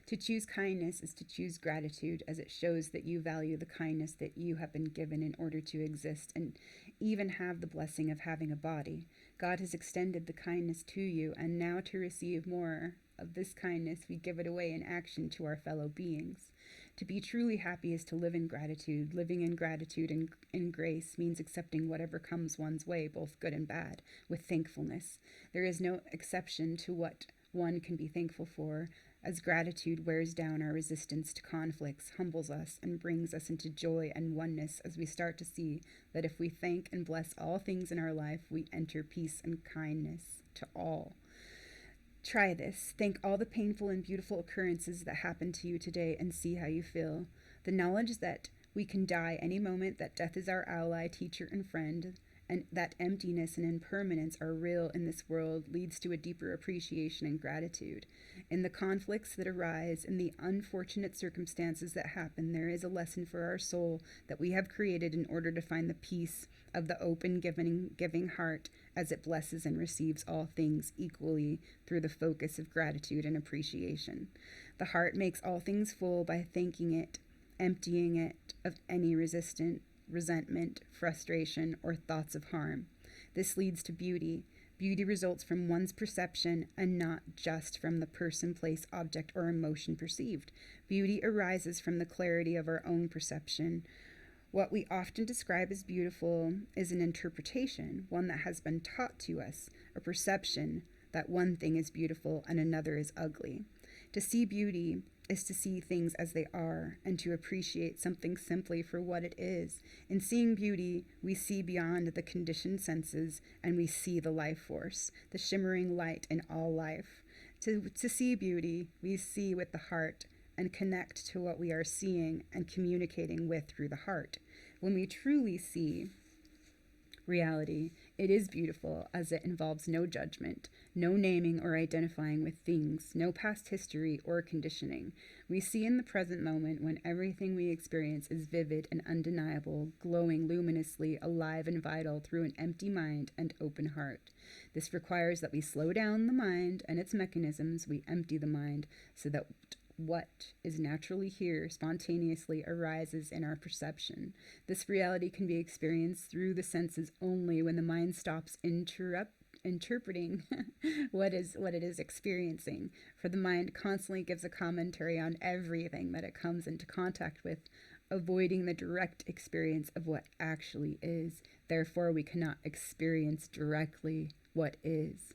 [SPEAKER 1] To choose kindness is to choose gratitude, as it shows that you value the kindness that you have been given in order to exist and even have the blessing of having a body. God has extended the kindness to you, and now to receive more of this kindness, we give it away in action to our fellow beings. To be truly happy is to live in gratitude. Living in gratitude and in grace means accepting whatever comes one's way, both good and bad, with thankfulness. There is no exception to what one can be thankful for, as gratitude wears down our resistance to conflicts, humbles us, and brings us into joy and oneness as we start to see that if we thank and bless all things in our life, we enter peace and kindness to all. Try this. Thank all the painful and beautiful occurrences that happened to you today and see how you feel. The knowledge that we can die any moment, that death is our ally, teacher, and friend, and that emptiness and impermanence are real in this world leads to a deeper appreciation and gratitude. In the conflicts that arise, in the unfortunate circumstances that happen, there is a lesson for our soul that we have created in order to find the peace of the open, giving heart as it blesses and receives all things equally through the focus of gratitude and appreciation. The heart makes all things full by thanking it, emptying it of any resentment, frustration, or thoughts of harm. This leads to beauty. Beauty results from one's perception and not just from the person, place, object, or emotion perceived. Beauty arises from the clarity of our own perception. What we often describe as beautiful is an interpretation, one that has been taught to us, a perception that one thing is beautiful and another is ugly. To see beauty is to see things as they are and to appreciate something simply for what it is. In seeing beauty, we see beyond the conditioned senses and we see the life force, the shimmering light in all life. To see beauty, we see with the heart and connect to what we are seeing and communicating with through the heart. When we truly see reality, it is beautiful, as it involves no judgment, no naming or identifying with things, no past history or conditioning. We see in the present moment when everything we experience is vivid and undeniable, glowing luminously, alive and vital through an empty mind and open heart. This requires that we slow down the mind and its mechanisms. We empty the mind so that what is naturally here spontaneously arises in our perception. This reality can be experienced through the senses only when the mind stops interpreting what it is experiencing. For the mind constantly gives a commentary on everything that it comes into contact with, avoiding the direct experience of what actually is. Therefore, we cannot experience directly what is.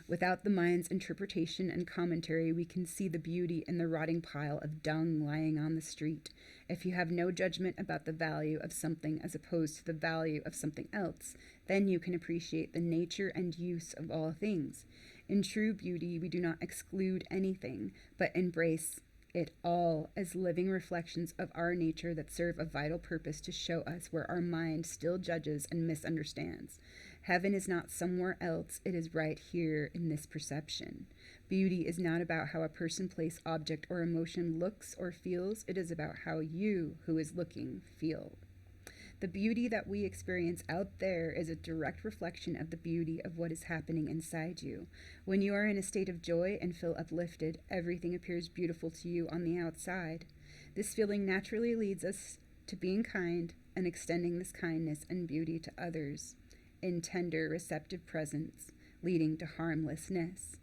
[SPEAKER 1] Without the mind's interpretation and commentary, we can see the beauty in the rotting pile of dung lying on the street. If you have no judgment about the value of something as opposed to the value of something else, then you can appreciate the nature and use of all things. In true beauty, we do not exclude anything, but embrace it all as living reflections of our nature that serve a vital purpose to show us where our mind still judges and misunderstands. Heaven is not somewhere else, it is right here in this perception. Beauty is not about how a person, place, object, or emotion looks or feels. It is about how you, who is looking, feel. The beauty that we experience out there is a direct reflection of the beauty of what is happening inside you. When you are in a state of joy and feel uplifted, everything appears beautiful to you on the outside. This feeling naturally leads us to being kind and extending this kindness and beauty to others in tender, receptive presence, leading to harmlessness.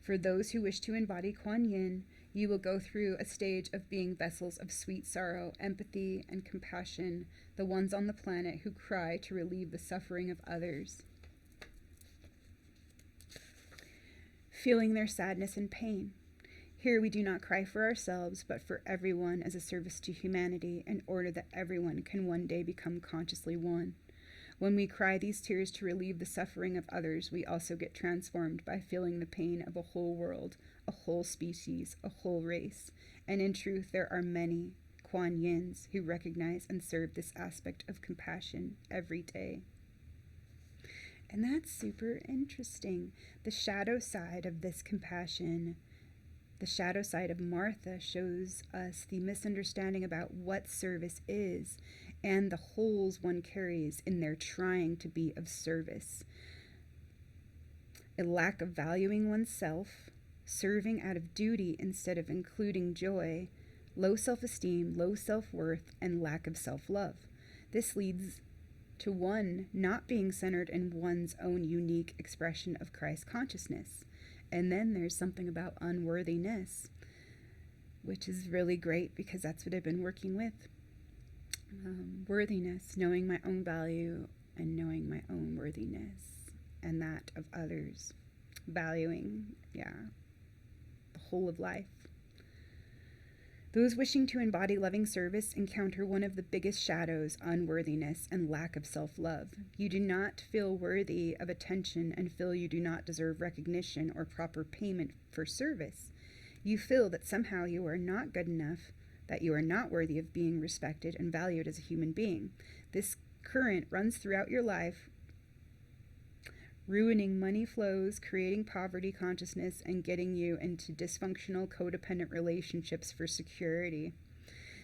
[SPEAKER 1] For those who wish to embody Kuan Yin, you will go through a stage of being vessels of sweet sorrow, empathy, and compassion, the ones on the planet who cry to relieve the suffering of others, feeling their sadness and pain. Here we do not cry for ourselves, but for everyone as a service to humanity, in order that everyone can one day become consciously one. When we cry these tears to relieve the suffering of others, we also get transformed by feeling the pain of a whole world, a whole species, a whole race. And in truth, there are many Kuan Yins who recognize and serve this aspect of compassion every day. And that's super interesting. The shadow side of this compassion, the shadow side of Martha, shows us the misunderstanding about what service is and the holes one carries in their trying to be of service. A lack of valuing oneself, serving out of duty instead of including joy, low self-esteem, low self-worth, and lack of self-love. This leads to one not being centered in one's own unique expression of Christ consciousness. And then there's something about unworthiness, which is really great because that's what I've been working with. Worthiness, knowing my own value and knowing my own worthiness and that of others. Valuing, the whole of life. Those wishing to embody loving service encounter one of the biggest shadows, unworthiness and lack of self-love. You do not feel worthy of attention and feel you do not deserve recognition or proper payment for service. You feel that somehow you are not good enough, that you are not worthy of being respected and valued as a human being. This current runs throughout your life, ruining money flows, creating poverty consciousness, and getting you into dysfunctional codependent relationships for security.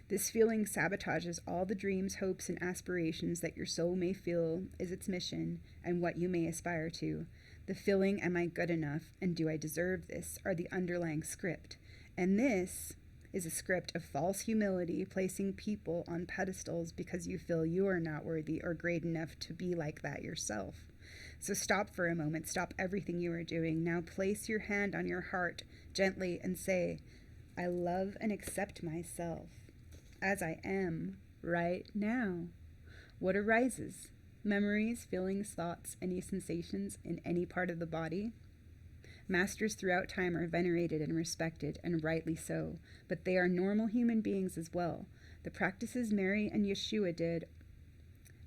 [SPEAKER 1] This feeling sabotages all the dreams, hopes, and aspirations that your soul may feel is its mission and what you may aspire to. The feeling, am I good enough, and do I deserve this, are the underlying script. And this is a script of false humility, placing people on pedestals because you feel you are not worthy or great enough to be like that yourself. So stop for a moment, stop everything you are doing. Now place your hand on your heart gently and say, I love and accept myself as I am right now. What arises? Memories, feelings, thoughts, any sensations in any part of the body? Masters throughout time are venerated and respected, and rightly so, but they are normal human beings as well. The practices Mary and Yeshua did,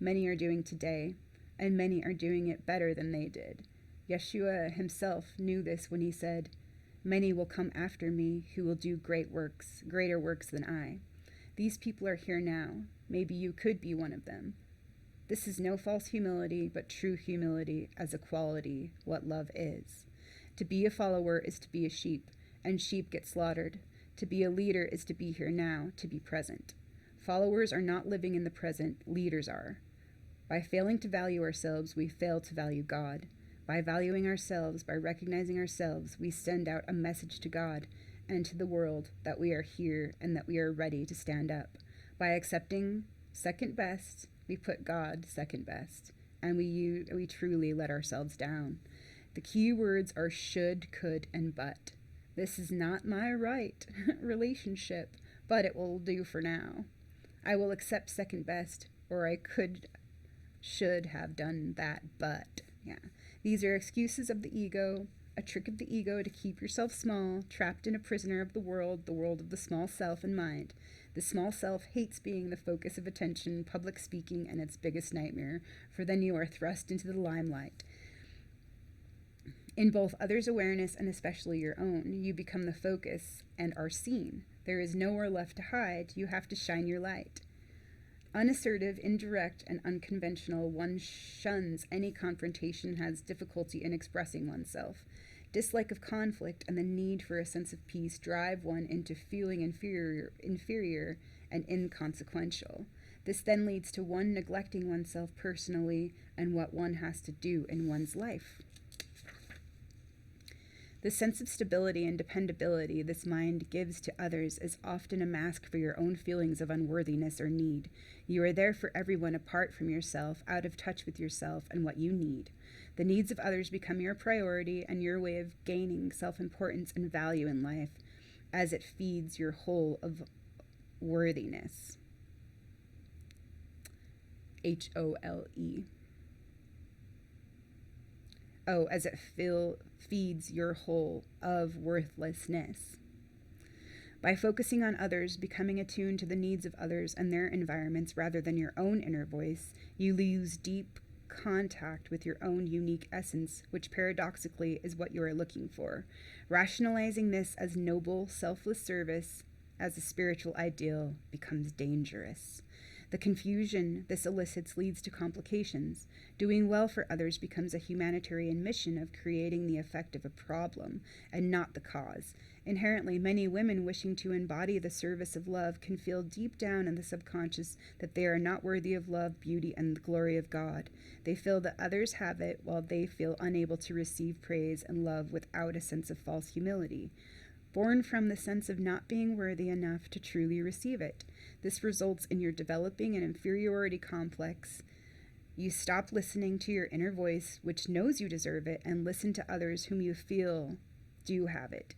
[SPEAKER 1] many are doing today, and many are doing it better than they did. Yeshua himself knew this when he said, many will come after me who will do greater works than I. These people are here now. Maybe you could be one of them. This is no false humility, but true humility as a quality, what love is. To be a follower is to be a sheep, and sheep get slaughtered. To be a leader is to be here now, to be present. Followers are not living in the present, leaders are. By failing to value ourselves, we fail to value God. By valuing ourselves, by recognizing ourselves, we send out a message to God and to the world that we are here and that we are ready to stand up. By accepting second best, we put God second best, and we truly let ourselves down. The key words are should, could, and but. This is not my right relationship, but it will do for now. I will accept second best, or I should have done that, but. These are excuses of the ego, a trick of the ego to keep yourself small, trapped in a prisoner of the world of the small self and mind. The small self hates being the focus of attention, public speaking, and its biggest nightmare, for then you are thrust into the limelight. In both others' awareness and especially your own, you become the focus and are seen. There is nowhere left to hide. You have to shine your light. Unassertive, indirect, and unconventional, one shuns any confrontation, has difficulty in expressing oneself. Dislike of conflict and the need for a sense of peace drive one into feeling inferior and inconsequential. This then leads to one neglecting oneself personally and what one has to do in one's life. The sense of stability and dependability this mind gives to others is often a mask for your own feelings of unworthiness or need. You are there for everyone apart from yourself, out of touch with yourself and what you need. The needs of others become your priority and your way of gaining self-importance and value in life, as it feeds your hole of worthiness. H-O-L-E. Oh, as it feeds your hole of worthlessness. By focusing on others, becoming attuned to the needs of others and their environments rather than your own inner voice, you lose deep contact with your own unique essence, which paradoxically is what you are looking for. Rationalizing this as noble, selfless service as a spiritual ideal becomes dangerous. The confusion this elicits leads to complications. Doing well for others becomes a humanitarian mission of creating the effect of a problem and not the cause. Inherently, many women wishing to embody the service of love can feel deep down in the subconscious that they are not worthy of love, beauty, and the glory of God. They feel that others have it while they feel unable to receive praise and love without a sense of false humility, born from the sense of not being worthy enough to truly receive it. This results in your developing an inferiority complex. You stop listening to your inner voice, which knows you deserve it, and listen to others whom you feel do have it.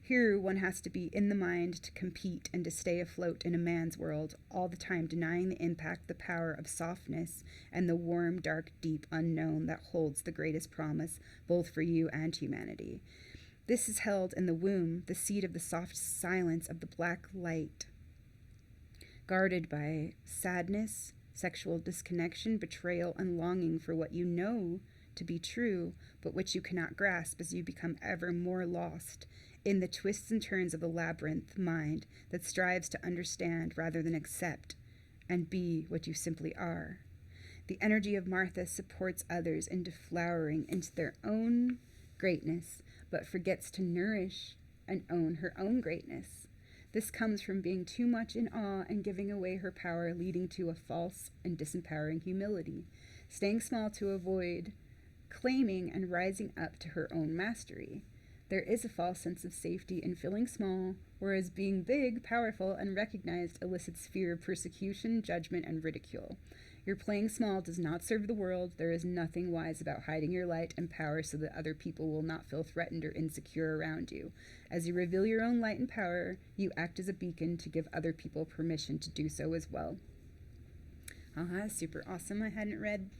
[SPEAKER 1] Here, one has to be in the mind to compete and to stay afloat in a man's world, all the time denying the impact, the power of softness, and the warm, dark, deep unknown that holds the greatest promise, both for you and humanity. This is held in the womb, the seed of the soft silence of the black light, guarded by sadness, sexual disconnection, betrayal, and longing for what you know to be true, but which you cannot grasp as you become ever more lost in the twists and turns of the labyrinth mind that strives to understand rather than accept and be what you simply are. The energy of Martha supports others into flowering into their own greatness, but forgets to nourish and own her own greatness. This comes from being too much in awe and giving away her power, leading to a false and disempowering humility, staying small to avoid claiming and rising up to her own mastery. There is a false sense of safety in feeling small, whereas being big, powerful, and recognized elicits fear of persecution, judgment, and ridicule. Your playing small does not serve the world. There is nothing wise about hiding your light and power so that other people will not feel threatened or insecure around you. As you reveal your own light and power, you act as a beacon to give other people permission to do so as well. Super awesome. I hadn't read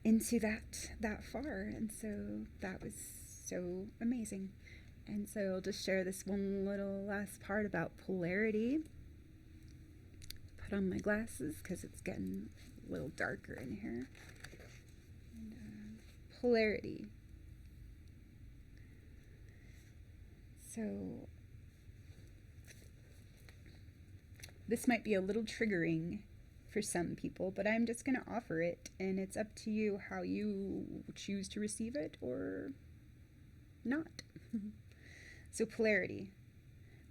[SPEAKER 1] into that far, and so that was so amazing. And so I'll just share this one little last part about polarity. Put on my glasses because it's getting a little darker in here. And, polarity. So this might be a little triggering for some people, but I'm just going to offer it, and it's up to you how you choose to receive it or not. So polarity.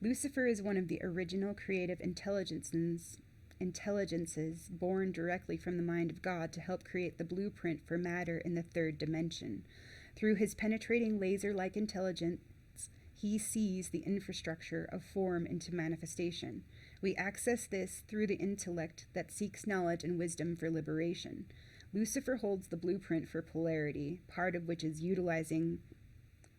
[SPEAKER 1] Lucifer is one of the original creative intelligences born directly from the mind of God to help create the blueprint for matter in the third dimension. Through his penetrating laser-like intelligence, he sees the infrastructure of form into manifestation. We access this through the intellect that seeks knowledge and wisdom for liberation. Lucifer holds the blueprint for polarity, part of which is utilizing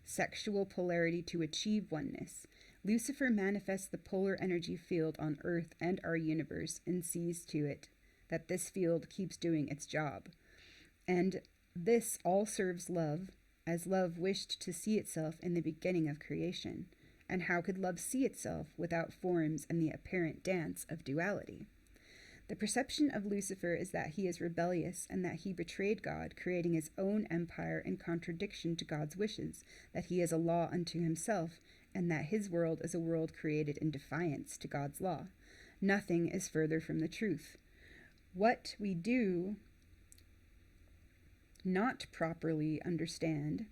[SPEAKER 1] sexual polarity to achieve oneness. Lucifer manifests the polar energy field on Earth and our universe and sees to it that this field keeps doing its job. And this all serves love, as love wished to see itself in the beginning of creation. And how could love see itself without forms and the apparent dance of duality? The perception of Lucifer is that he is rebellious and that he betrayed God, creating his own empire in contradiction to God's wishes, that he is a law unto himself, and that his world is a world created in defiance to God's law. Nothing is further from the truth. What we do not properly understand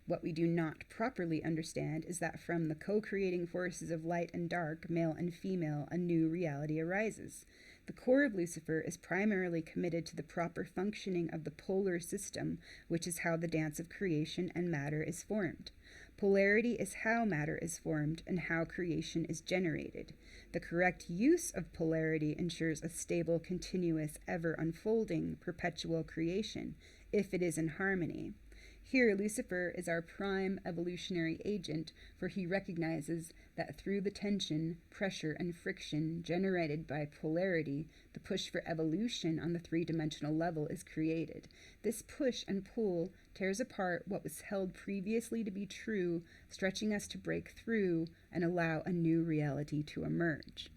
[SPEAKER 1] is that from the co-creating forces of light and dark, male and female, a new reality arises. The core of Lucifer is primarily committed to the proper functioning of the polar system, which is how the dance of creation and matter is formed. Polarity is how matter is formed and how creation is generated. The correct use of polarity ensures a stable, continuous, ever-unfolding, perpetual creation, if it is in harmony. Here, Lucifer is our prime evolutionary agent, for he recognizes that through the tension, pressure, and friction generated by polarity, the push for evolution on the three-dimensional level is created. This push and pull tears apart what was held previously to be true, stretching us to break through and allow a new reality to emerge.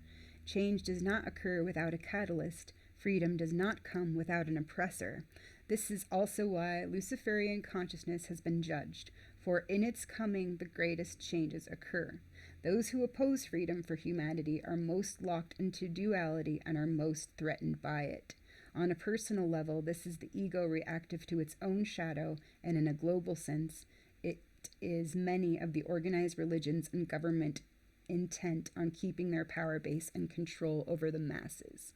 [SPEAKER 1] Change does not occur without a catalyst. Freedom does not come without an oppressor. This is also why Luciferian consciousness has been judged, for in its coming the greatest changes occur. Those who oppose freedom for humanity are most locked into duality and are most threatened by it. On a personal level, this is the ego reactive to its own shadow, and in a global sense, it is many of the organized religions and government intent on keeping their power base and control over the masses.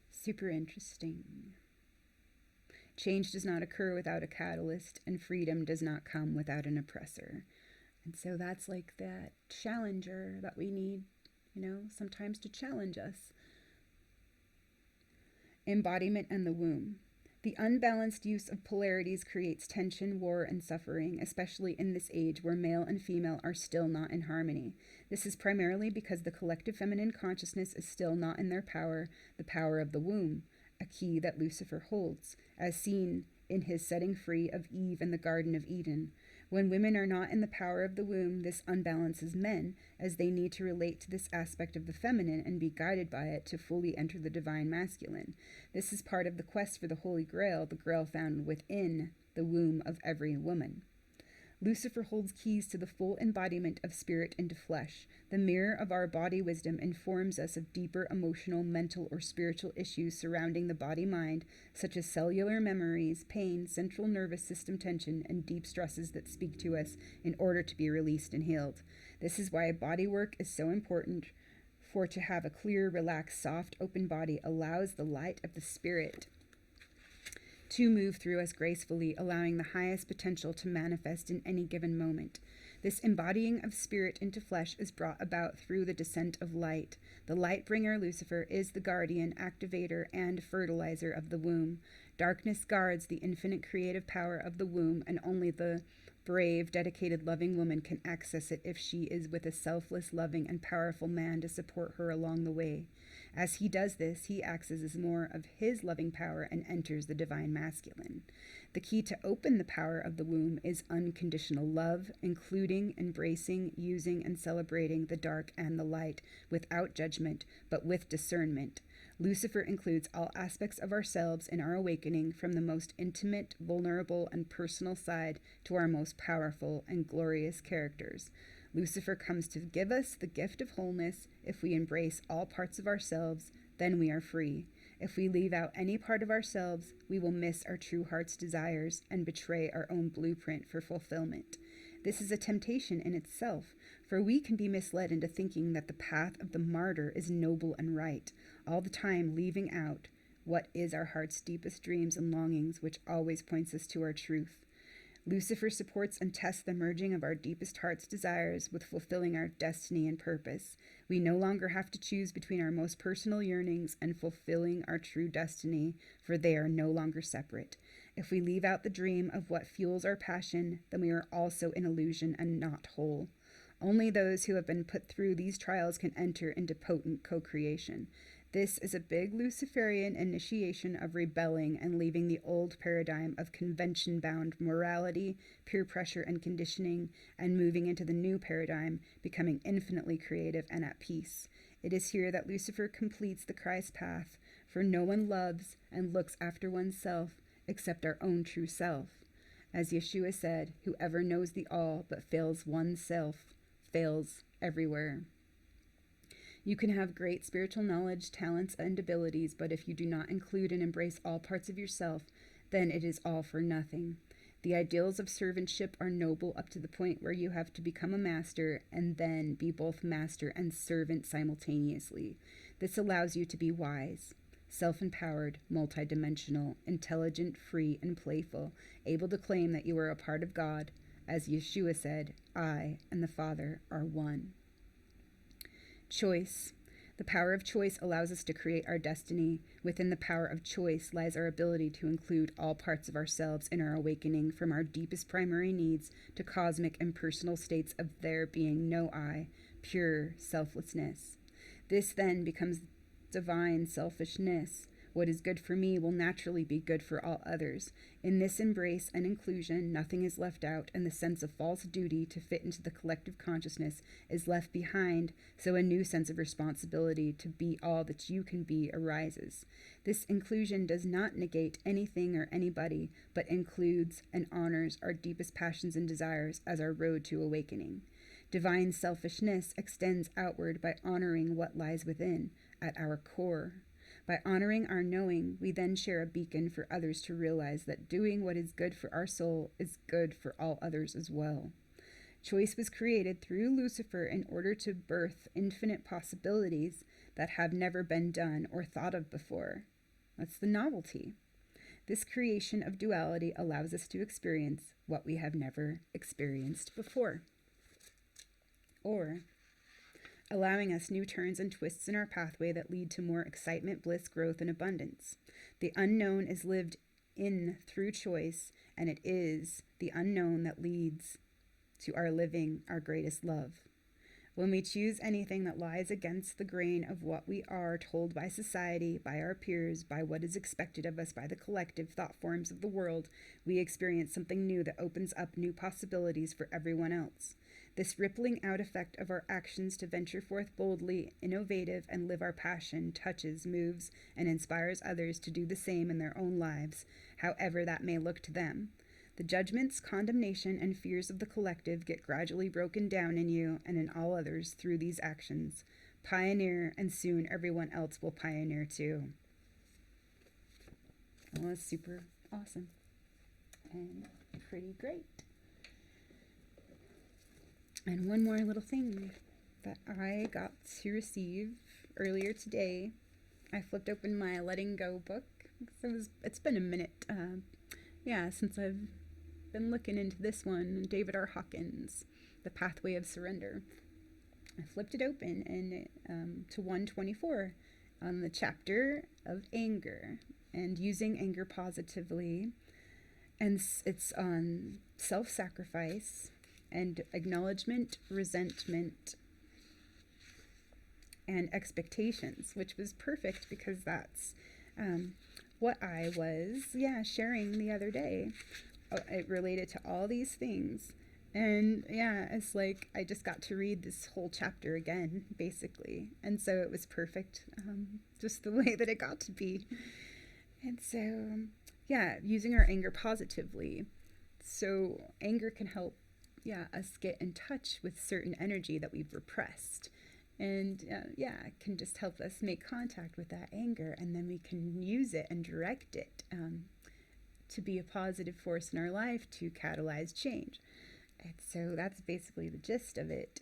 [SPEAKER 1] Super interesting. Change does not occur without a catalyst, and freedom does not come without an oppressor. And so that's like that challenger that we need, sometimes to challenge us. Embodiment and the womb. The unbalanced use of polarities creates tension, war, and suffering, especially in this age where male and female are still not in harmony. This is primarily because the collective feminine consciousness is still not in their power, the power of the womb, a key that Lucifer holds, as seen in his setting free of Eve in the Garden of Eden. When women are not in the power of the womb, this unbalances men, as they need to relate to this aspect of the feminine and be guided by it to fully enter the divine masculine. This is part of the quest for the Holy Grail, the Grail found within the womb of every woman. Lucifer holds keys to the full embodiment of spirit into flesh. The mirror of our body wisdom informs us of deeper emotional, mental, or spiritual issues surrounding the body-mind, such as cellular memories, pain, central nervous system tension, and deep stresses that speak to us in order to be released and healed. This is why body work is so important, for to have a clear, relaxed, soft, open body allows the light of the spirit to move through us gracefully, allowing the highest potential to manifest in any given moment. This embodying of spirit into flesh is brought about through the descent of light. The light bringer, Lucifer, is the guardian, activator, and fertilizer of the womb. Darkness guards the infinite creative power of the womb, and only the brave, dedicated, loving woman can access it if she is with a selfless, loving, and powerful man to support her along the way. As he does this, he accesses more of his loving power and enters the divine masculine. The key to open the power of the womb is unconditional love, including, embracing, using, and celebrating the dark and the light without judgment, but with discernment. Lucifer includes all aspects of ourselves in our awakening, from the most intimate, vulnerable, and personal side to our most powerful and glorious characters. Lucifer comes to give us the gift of wholeness. If we embrace all parts of ourselves, then we are free. If we leave out any part of ourselves, we will miss our true heart's desires and betray our own blueprint for fulfillment. This is a temptation in itself, for we can be misled into thinking that the path of the martyr is noble and right, all the time leaving out what is our heart's deepest dreams and longings, which always points us to our truth. Lucifer supports and tests the merging of our deepest heart's desires with fulfilling our destiny and purpose. We no longer have to choose between our most personal yearnings and fulfilling our true destiny, for they are no longer separate. If we leave out the dream of what fuels our passion, then we are also in illusion and not whole. Only those who have been put through these trials can enter into potent co-creation. This is a big Luciferian initiation of rebelling and leaving the old paradigm of convention-bound morality, peer pressure, and conditioning, and moving into the new paradigm, becoming infinitely creative and at peace. It is here that Lucifer completes the Christ path, for no one loves and looks after oneself except our own true self. As Yeshua said, whoever knows the all but fails oneself fails everywhere. You can have great spiritual knowledge, talents, and abilities, but if you do not include and embrace all parts of yourself, then it is all for nothing. The ideals of servantship are noble up to the point where you have to become a master and then be both master and servant simultaneously. This allows you to be wise, self-empowered, multidimensional, intelligent, free, and playful, able to claim that you are a part of God. As Yeshua said, I and the Father are one. Choice. The power of choice allows us to create our destiny. Within the power of choice lies our ability to include all parts of ourselves in our awakening, from our deepest primary needs to cosmic and personal states of there being no I, pure selflessness. This then becomes divine selfishness. What is good for me will naturally be good for all others. In this embrace and inclusion, nothing is left out, and the sense of false duty to fit into the collective consciousness is left behind, so a new sense of responsibility to be all that you can be arises. This inclusion does not negate anything or anybody, but includes and honors our deepest passions and desires as our road to awakening. Divine selfishness extends outward by honoring what lies within, at our core. By honoring our knowing, we then share a beacon for others to realize that doing what is good for our soul is good for all others as well. Choice was created through Lucifer in order to birth infinite possibilities that have never been done or thought of before. That's the novelty. This creation of duality allows us to experience what we have never experienced before. Or allowing us new turns and twists in our pathway that lead to more excitement, bliss, growth, and abundance. The unknown is lived in through choice, and it is the unknown that leads to our living our greatest love. When we choose anything that lies against the grain of what we are told by society, by our peers, by what is expected of us, by the collective thought forms of the world, we experience something new that opens up new possibilities for everyone else. This rippling out effect of our actions to venture forth boldly, innovative, and live our passion touches, moves, and inspires others to do the same in their own lives, however that may look to them. The judgments, condemnation, and fears of the collective get gradually broken down in you and in all others through these actions. Pioneer, and soon everyone else will pioneer too. Well, that's super awesome and pretty great. And one more little thing that I got to receive earlier today. I flipped open my Letting Go book. It's been a minute, since I've been looking into this one. David R. Hawkins, The Pathway of Surrender. I flipped it open and to 124 on the chapter of anger and using anger positively. And it's on self-sacrifice and acknowledgement, resentment, and expectations, which was perfect because that's what I was, sharing the other day. It related to all these things. And it's like I just got to read this whole chapter again, basically. And so it was perfect, just the way that it got to be. And so, using our anger positively. So anger can help us get in touch with certain energy that we've repressed. And it can just help us make contact with that anger, and then we can use it and direct it to be a positive force in our life to catalyze change. And so that's basically the gist of it.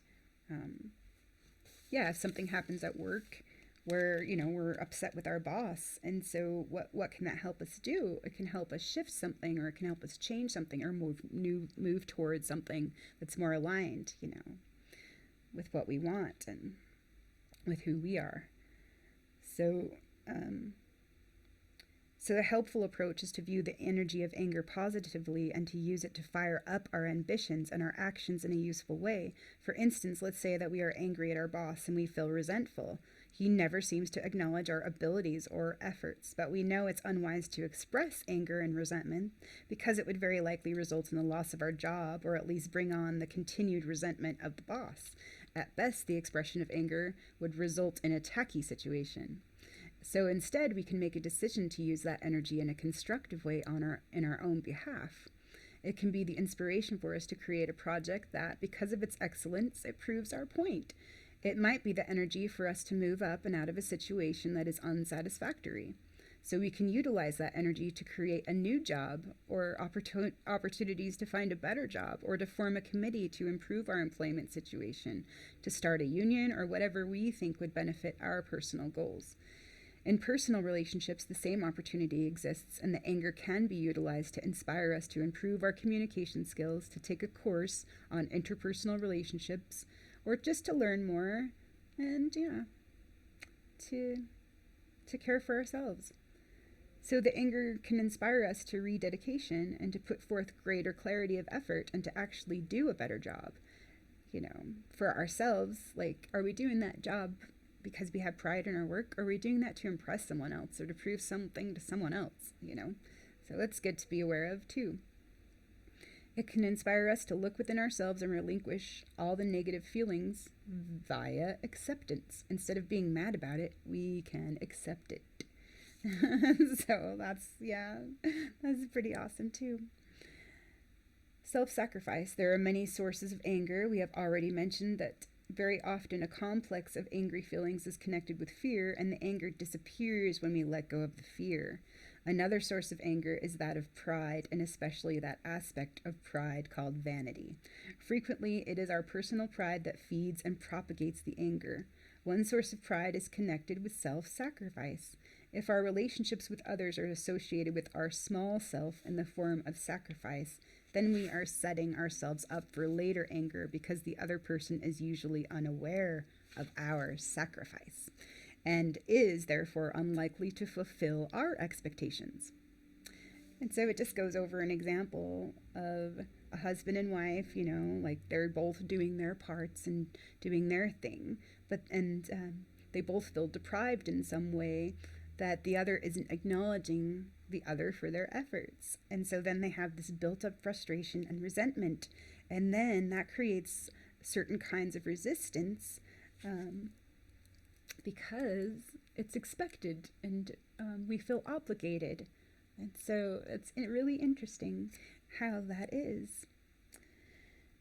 [SPEAKER 1] If something happens at work where, we're upset with our boss, and so what can that help us do? It can help us shift something, or it can help us change something, or move towards something that's more aligned, with what we want and with who we are. So the helpful approach is to view the energy of anger positively and to use it to fire up our ambitions and our actions in a useful way. For instance, let's say that we are angry at our boss and we feel resentful. He never seems to acknowledge our abilities or efforts, but we know it's unwise to express anger and resentment because it would very likely result in the loss of our job, or at least bring on the continued resentment of the boss. At best, the expression of anger would result in a tacky situation. So instead, we can make a decision to use that energy in a constructive way in our own behalf. It can be the inspiration for us to create a project that, because of its excellence, it proves our point. It might be the energy for us to move up and out of a situation that is unsatisfactory. So we can utilize that energy to create a new job or opportunities to find a better job or to form a committee to improve our employment situation, to start a union or whatever we think would benefit our personal goals. In personal relationships, the same opportunity exists, and the anger can be utilized to inspire us to improve our communication skills, to take a course on interpersonal relationships, or just to learn more and, to care for ourselves. So the anger can inspire us to rededication and to put forth greater clarity of effort and to actually do a better job. For ourselves, like, are we doing that job because we have pride in our work, or are we doing that to impress someone else or to prove something to someone else, So that's good to be aware of, too. It can inspire us to look within ourselves and relinquish all the negative feelings via acceptance. Instead of being mad about it, we can accept it. So that's pretty awesome, too. Self-sacrifice. There are many sources of anger. We have already mentioned that very often a complex of angry feelings is connected with fear, and the anger disappears when we let go of the fear. Another source of anger is that of pride, and especially that aspect of pride called vanity. Frequently, it is our personal pride that feeds and propagates the anger. One source of pride is connected with self-sacrifice. If our relationships with others are associated with our small self in the form of sacrifice, then we are setting ourselves up for later anger because the other person is usually unaware of our sacrifice and is therefore unlikely to fulfill our expectations. And so it just goes over an example of a husband and wife, like they're both doing their parts and doing their thing, and they both feel deprived in some way that the other isn't acknowledging the other for their efforts. And so then they have this built up frustration and resentment. And then that creates certain kinds of resistance because it's expected and we feel obligated. And so it's really interesting how that is.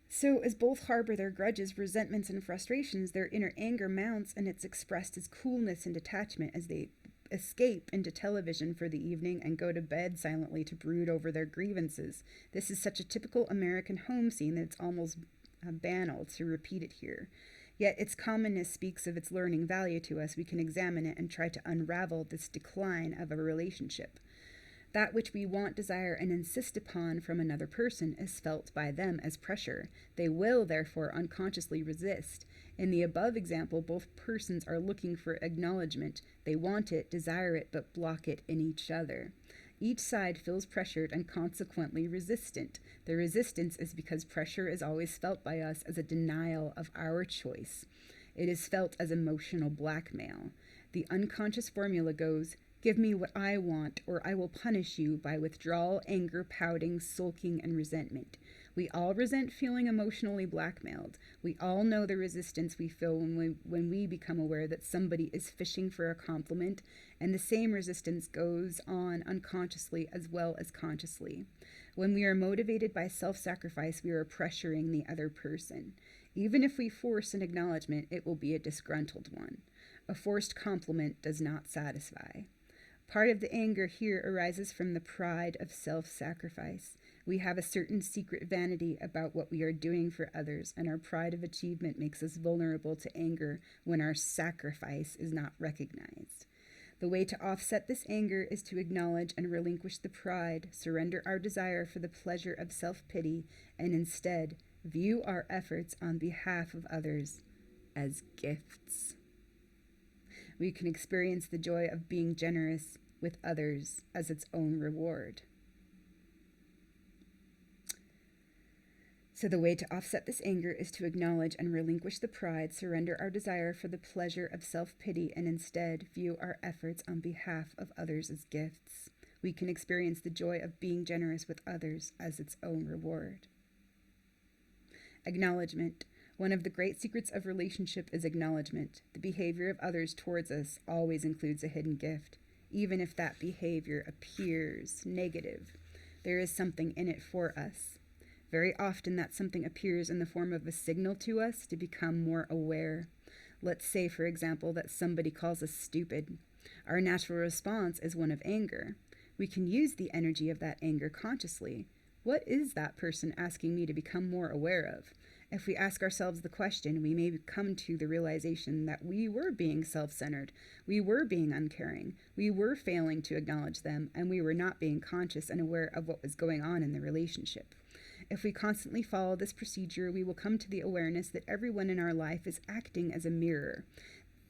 [SPEAKER 1] So as both harbor their grudges, resentments, and frustrations, their inner anger mounts, and it's expressed as coolness and detachment as they escape into television for the evening and go to bed silently to brood over their grievances. This is such a typical American home scene that it's almost banal to repeat it here. Yet its commonness speaks of its learning value to us. We can examine it and try to unravel this decline of a relationship. That which we want, desire, and insist upon from another person is felt by them as pressure. They will, therefore, unconsciously resist. In the above example, both persons are looking for acknowledgement. They want it, desire it, but block it in each other. Each side feels pressured and consequently resistant. The resistance is because pressure is always felt by us as a denial of our choice. It is felt as emotional blackmail. The unconscious formula goes, "Give me what I want, or I will punish you," by withdrawal, anger, pouting, sulking, and resentment. We all resent feeling emotionally blackmailed. We all know the resistance we feel when we become aware that somebody is fishing for a compliment, and the same resistance goes on unconsciously as well as consciously. When we are motivated by self-sacrifice, we are pressuring the other person. Even if we force an acknowledgement, it will be a disgruntled one. A forced compliment does not satisfy. Part of the anger here arises from the pride of self-sacrifice. We have a certain secret vanity about what we are doing for others, and our pride of achievement makes us vulnerable to anger when our sacrifice is not recognized. The way to offset this anger is to acknowledge and relinquish the pride, surrender our desire for the pleasure of self-pity, and instead view our efforts on behalf of others as gifts. We can experience the joy of being generous with others as its own reward. So the way to offset this anger is to acknowledge and relinquish the pride, surrender our desire for the pleasure of self-pity, and instead view our efforts on behalf of others as gifts. We can experience the joy of being generous with others as its own reward. Acknowledgement. One of the great secrets of relationship is acknowledgement. The behavior of others towards us always includes a hidden gift. Even if that behavior appears negative, there is something in it for us. Very often that something appears in the form of a signal to us to become more aware. Let's say, for example, that somebody calls us stupid. Our natural response is one of anger. We can use the energy of that anger consciously. What is that person asking me to become more aware of? If we ask ourselves the question, we may come to the realization that we were being self-centered, we were being uncaring, we were failing to acknowledge them, and we were not being conscious and aware of what was going on in the relationship. If we constantly follow this procedure, we will come to the awareness that everyone in our life is acting as a mirror.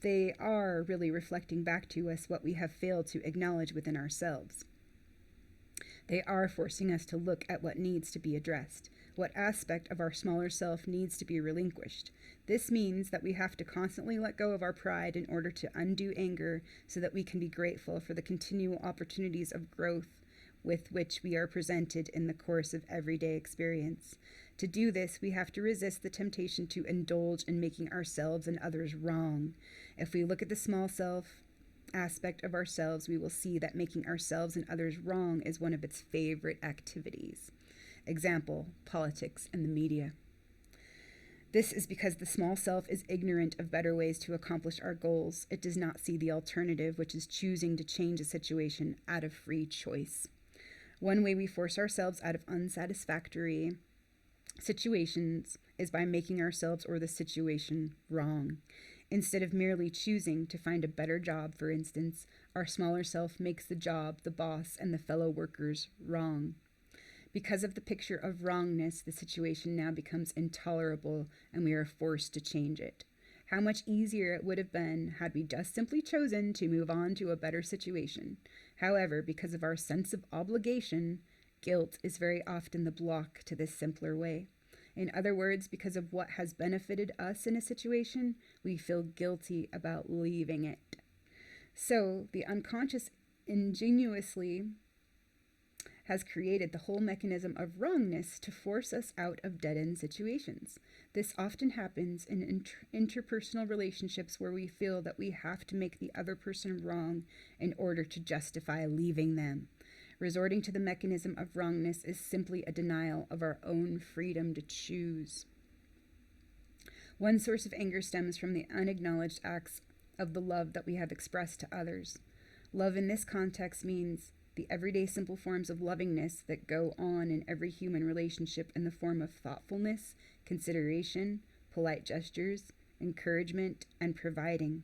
[SPEAKER 1] They are really reflecting back to us what we have failed to acknowledge within ourselves. They are forcing us to look at what needs to be addressed, what aspect of our smaller self needs to be relinquished. This means that we have to constantly let go of our pride in order to undo anger so that we can be grateful for the continual opportunities of growth with which we are presented in the course of everyday experience. To do this, we have to resist the temptation to indulge in making ourselves and others wrong. If we look at the small self aspect of ourselves, we will see that making ourselves and others wrong is one of its favorite activities. Example, politics and the media. This is because the small self is ignorant of better ways to accomplish our goals. It does not see the alternative, which is choosing to change a situation out of free choice. One way we force ourselves out of unsatisfactory situations is by making ourselves or the situation wrong. Instead of merely choosing to find a better job, for instance, our smaller self makes the job, the boss, and the fellow workers wrong. Because of the picture of wrongness, the situation now becomes intolerable and we are forced to change it. How much easier it would have been had we just simply chosen to move on to a better situation. However, because of our sense of obligation, guilt is very often the block to this simpler way. In other words, because of what has benefited us in a situation, we feel guilty about leaving it. So, the unconscious ingenuously has created the whole mechanism of wrongness to force us out of dead-end situations. This often happens in interpersonal relationships where we feel that we have to make the other person wrong in order to justify leaving them. Resorting to the mechanism of wrongness is simply a denial of our own freedom to choose. One source of anger stems from the unacknowledged acts of the love that we have expressed to others. Love in this context means the everyday simple forms of lovingness that go on in every human relationship in the form of thoughtfulness, consideration, polite gestures, encouragement, and providing.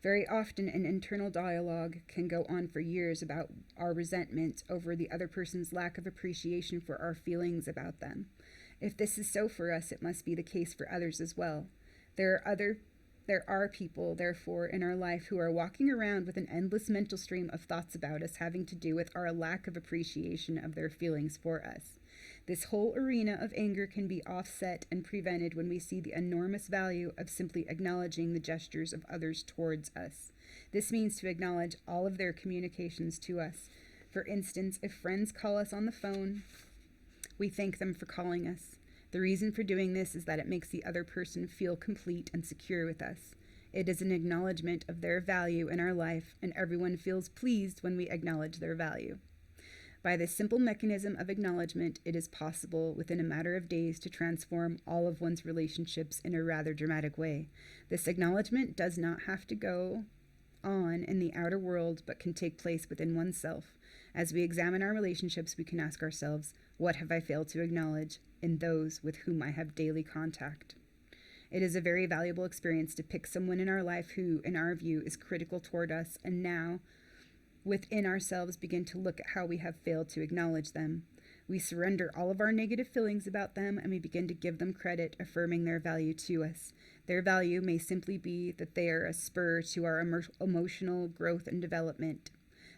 [SPEAKER 1] Very often, an internal dialogue can go on for years about our resentment over the other person's lack of appreciation for our feelings about them. If this is so for us, it must be the case for others as well. There are people, therefore, in our life who are walking around with an endless mental stream of thoughts about us having to do with our lack of appreciation of their feelings for us. This whole arena of anger can be offset and prevented when we see the enormous value of simply acknowledging the gestures of others towards us. This means to acknowledge all of their communications to us. For instance, if friends call us on the phone, we thank them for calling us. The reason for doing this is that it makes the other person feel complete and secure with us. It is an acknowledgement of their value in our life, and everyone feels pleased when we acknowledge their value. By this simple mechanism of acknowledgement, it is possible within a matter of days to transform all of one's relationships in a rather dramatic way. This acknowledgement does not have to go on in the outer world, but can take place within oneself. As we examine our relationships, we can ask ourselves, what have I failed to acknowledge in those with whom I have daily contact? It is a very valuable experience to pick someone in our life who, in our view, is critical toward us, and now, within ourselves, begin to look at how we have failed to acknowledge them. We surrender all of our negative feelings about them, and we begin to give them credit, affirming their value to us. Their value may simply be that they are a spur to our emotional growth and development.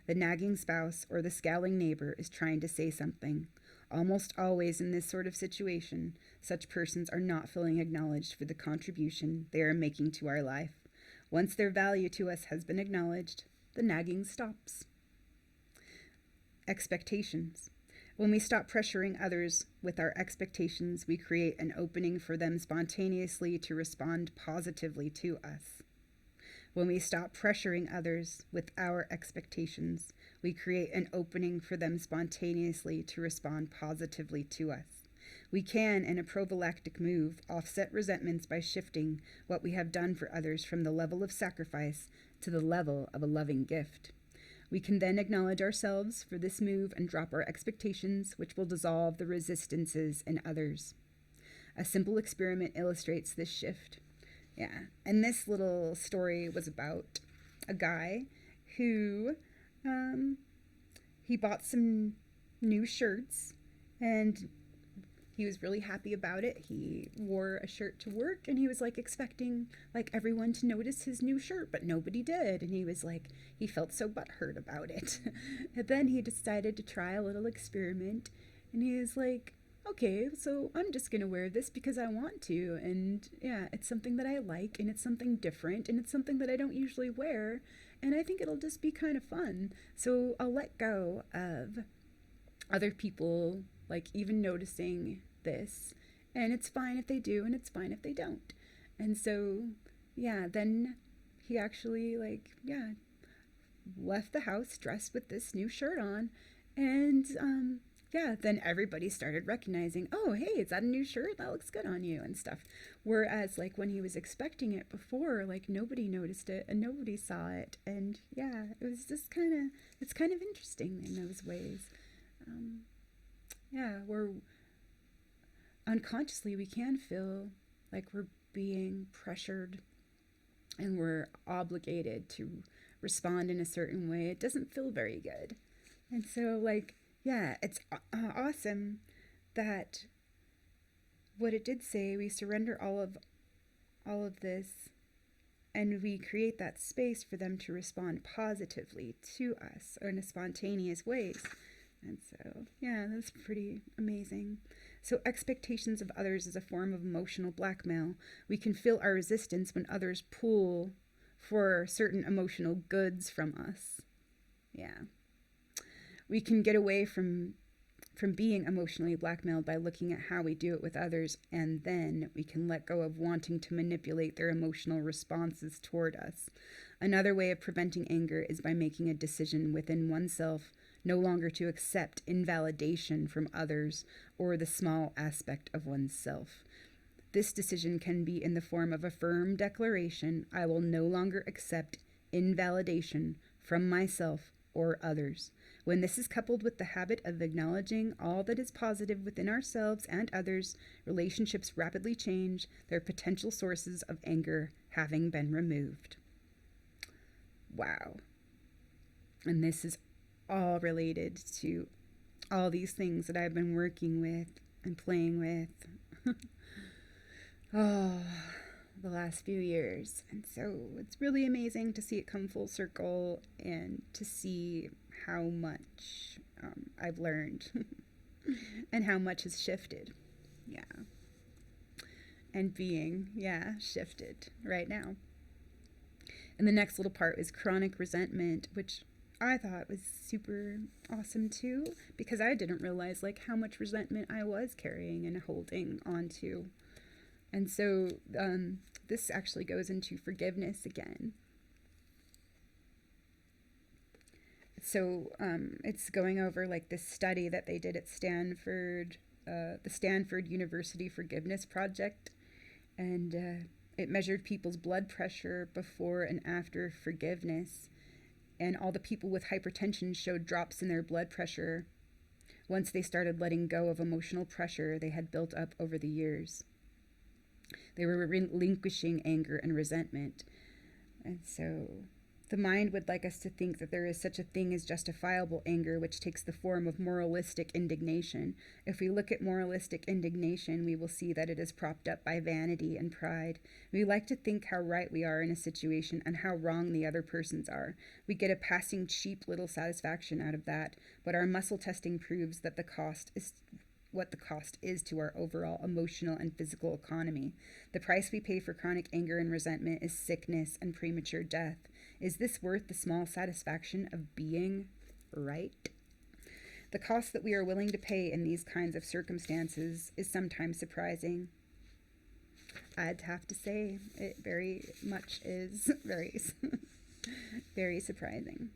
[SPEAKER 1] The nagging spouse or the scowling neighbor is trying to say something. Almost always in this sort of situation, such persons are not feeling acknowledged for the contribution they are making to our life. Once their value to us has been acknowledged, the nagging stops. Expectations. When we stop pressuring others with our expectations, we create an opening for them spontaneously to respond positively to us. When we stop pressuring others with our expectations, we create an opening for them spontaneously to respond positively to us. We can, in a prophylactic move, offset resentments by shifting what we have done for others from the level of sacrifice to the level of a loving gift. We can then acknowledge ourselves for this move and drop our expectations, which will dissolve the resistances in others. A simple experiment illustrates this shift. Yeah, and this little story was about a guy who he bought some new shirts, and he was really happy about it. He wore a shirt to work, and he was like expecting like everyone to notice his new shirt, but nobody did. And he was like, he felt so butthurt about it. And then he decided to try a little experiment, and he was like, okay, so I'm just gonna wear this because I want to, and yeah, it's something that I like, and it's something different, and it's something that I don't usually wear, and I think it'll just be kind of fun. So I'll let go of other people like even noticing this, and it's fine if they do, and it's fine if they don't. And so yeah, then he actually like left the house dressed with this new shirt on, and then everybody started recognizing, oh, hey, is that a new shirt? That looks good on you and stuff. Whereas like when he was expecting it before, like nobody noticed it and nobody saw it. And yeah, it was just it's kind of interesting in those ways. We're unconsciously, we can feel like we're being pressured and we're obligated to respond in a certain way. It doesn't feel very good. And so like, yeah, it's awesome that what it did say, we surrender all of this, and we create that space for them to respond positively to us or in a spontaneous ways. And so, yeah, that's pretty amazing. So expectations of others is a form of emotional blackmail. We can feel our resistance when others pull for certain emotional goods from us. Yeah. We can get away from being emotionally blackmailed by looking at how we do it with others, and then we can let go of wanting to manipulate their emotional responses toward us. Another way of preventing anger is by making a decision within oneself no longer to accept invalidation from others or the small aspect of oneself. This decision can be in the form of a firm declaration: I will no longer accept invalidation from myself or others. When this is coupled with the habit of acknowledging all that is positive within ourselves and others, relationships rapidly change, their potential sources of anger having been removed. Wow. And this is all related to all these things that I've been working with and playing with the last few years. And so it's really amazing to see it come full circle and to see how much I've learned and how much has shifted. Yeah. And being, shifted right now. And the next little part is chronic resentment, which I thought was super awesome too, because I didn't realize like how much resentment I was carrying and holding on to. And so this actually goes into forgiveness again. So it's going over like this study that they did at Stanford, the Stanford University Forgiveness Project, and it measured people's blood pressure before and after forgiveness, and all the people with hypertension showed drops in their blood pressure once they started letting go of emotional pressure they had built up over the years. They were relinquishing anger and resentment. And so the mind would like us to think that there is such a thing as justifiable anger, which takes the form of moralistic indignation. If we look at moralistic indignation, we will see that it is propped up by vanity and pride. We like to think how right we are in a situation and how wrong the other persons are. We get a passing cheap little satisfaction out of that, but our muscle testing proves that the cost is what the cost is to our overall emotional and physical economy. The price we pay for chronic anger and resentment is sickness and premature death. Is this worth the small satisfaction of being right? The cost that we are willing to pay in these kinds of circumstances is sometimes surprising. I'd have to say it very much is very, very surprising.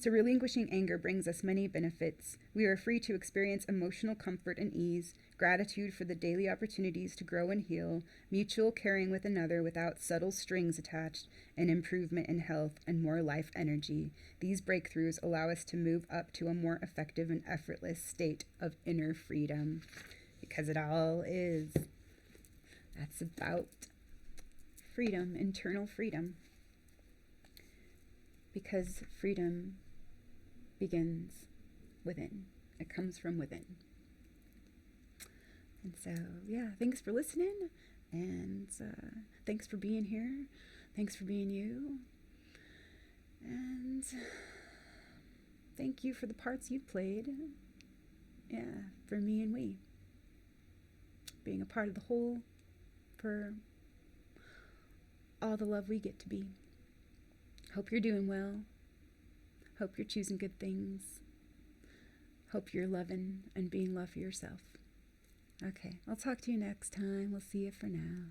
[SPEAKER 1] So relinquishing anger brings us many benefits. We are free to experience emotional comfort and ease, gratitude for the daily opportunities to grow and heal, mutual caring with another without subtle strings attached, and improvement in health and more life energy. These breakthroughs allow us to move up to a more effective and effortless state of inner freedom. Because it all is. That's about freedom, internal freedom. Because freedom begins within. It comes from within. And so, yeah, thanks for listening. And thanks for being here. Thanks for being you. And thank you for the parts you've played. Yeah, for me and we. Being a part of the whole, for all the love we get to be. Hope you're doing well. Hope you're choosing good things. Hope you're loving and being love for yourself. Okay, I'll talk to you next time. We'll see you for now.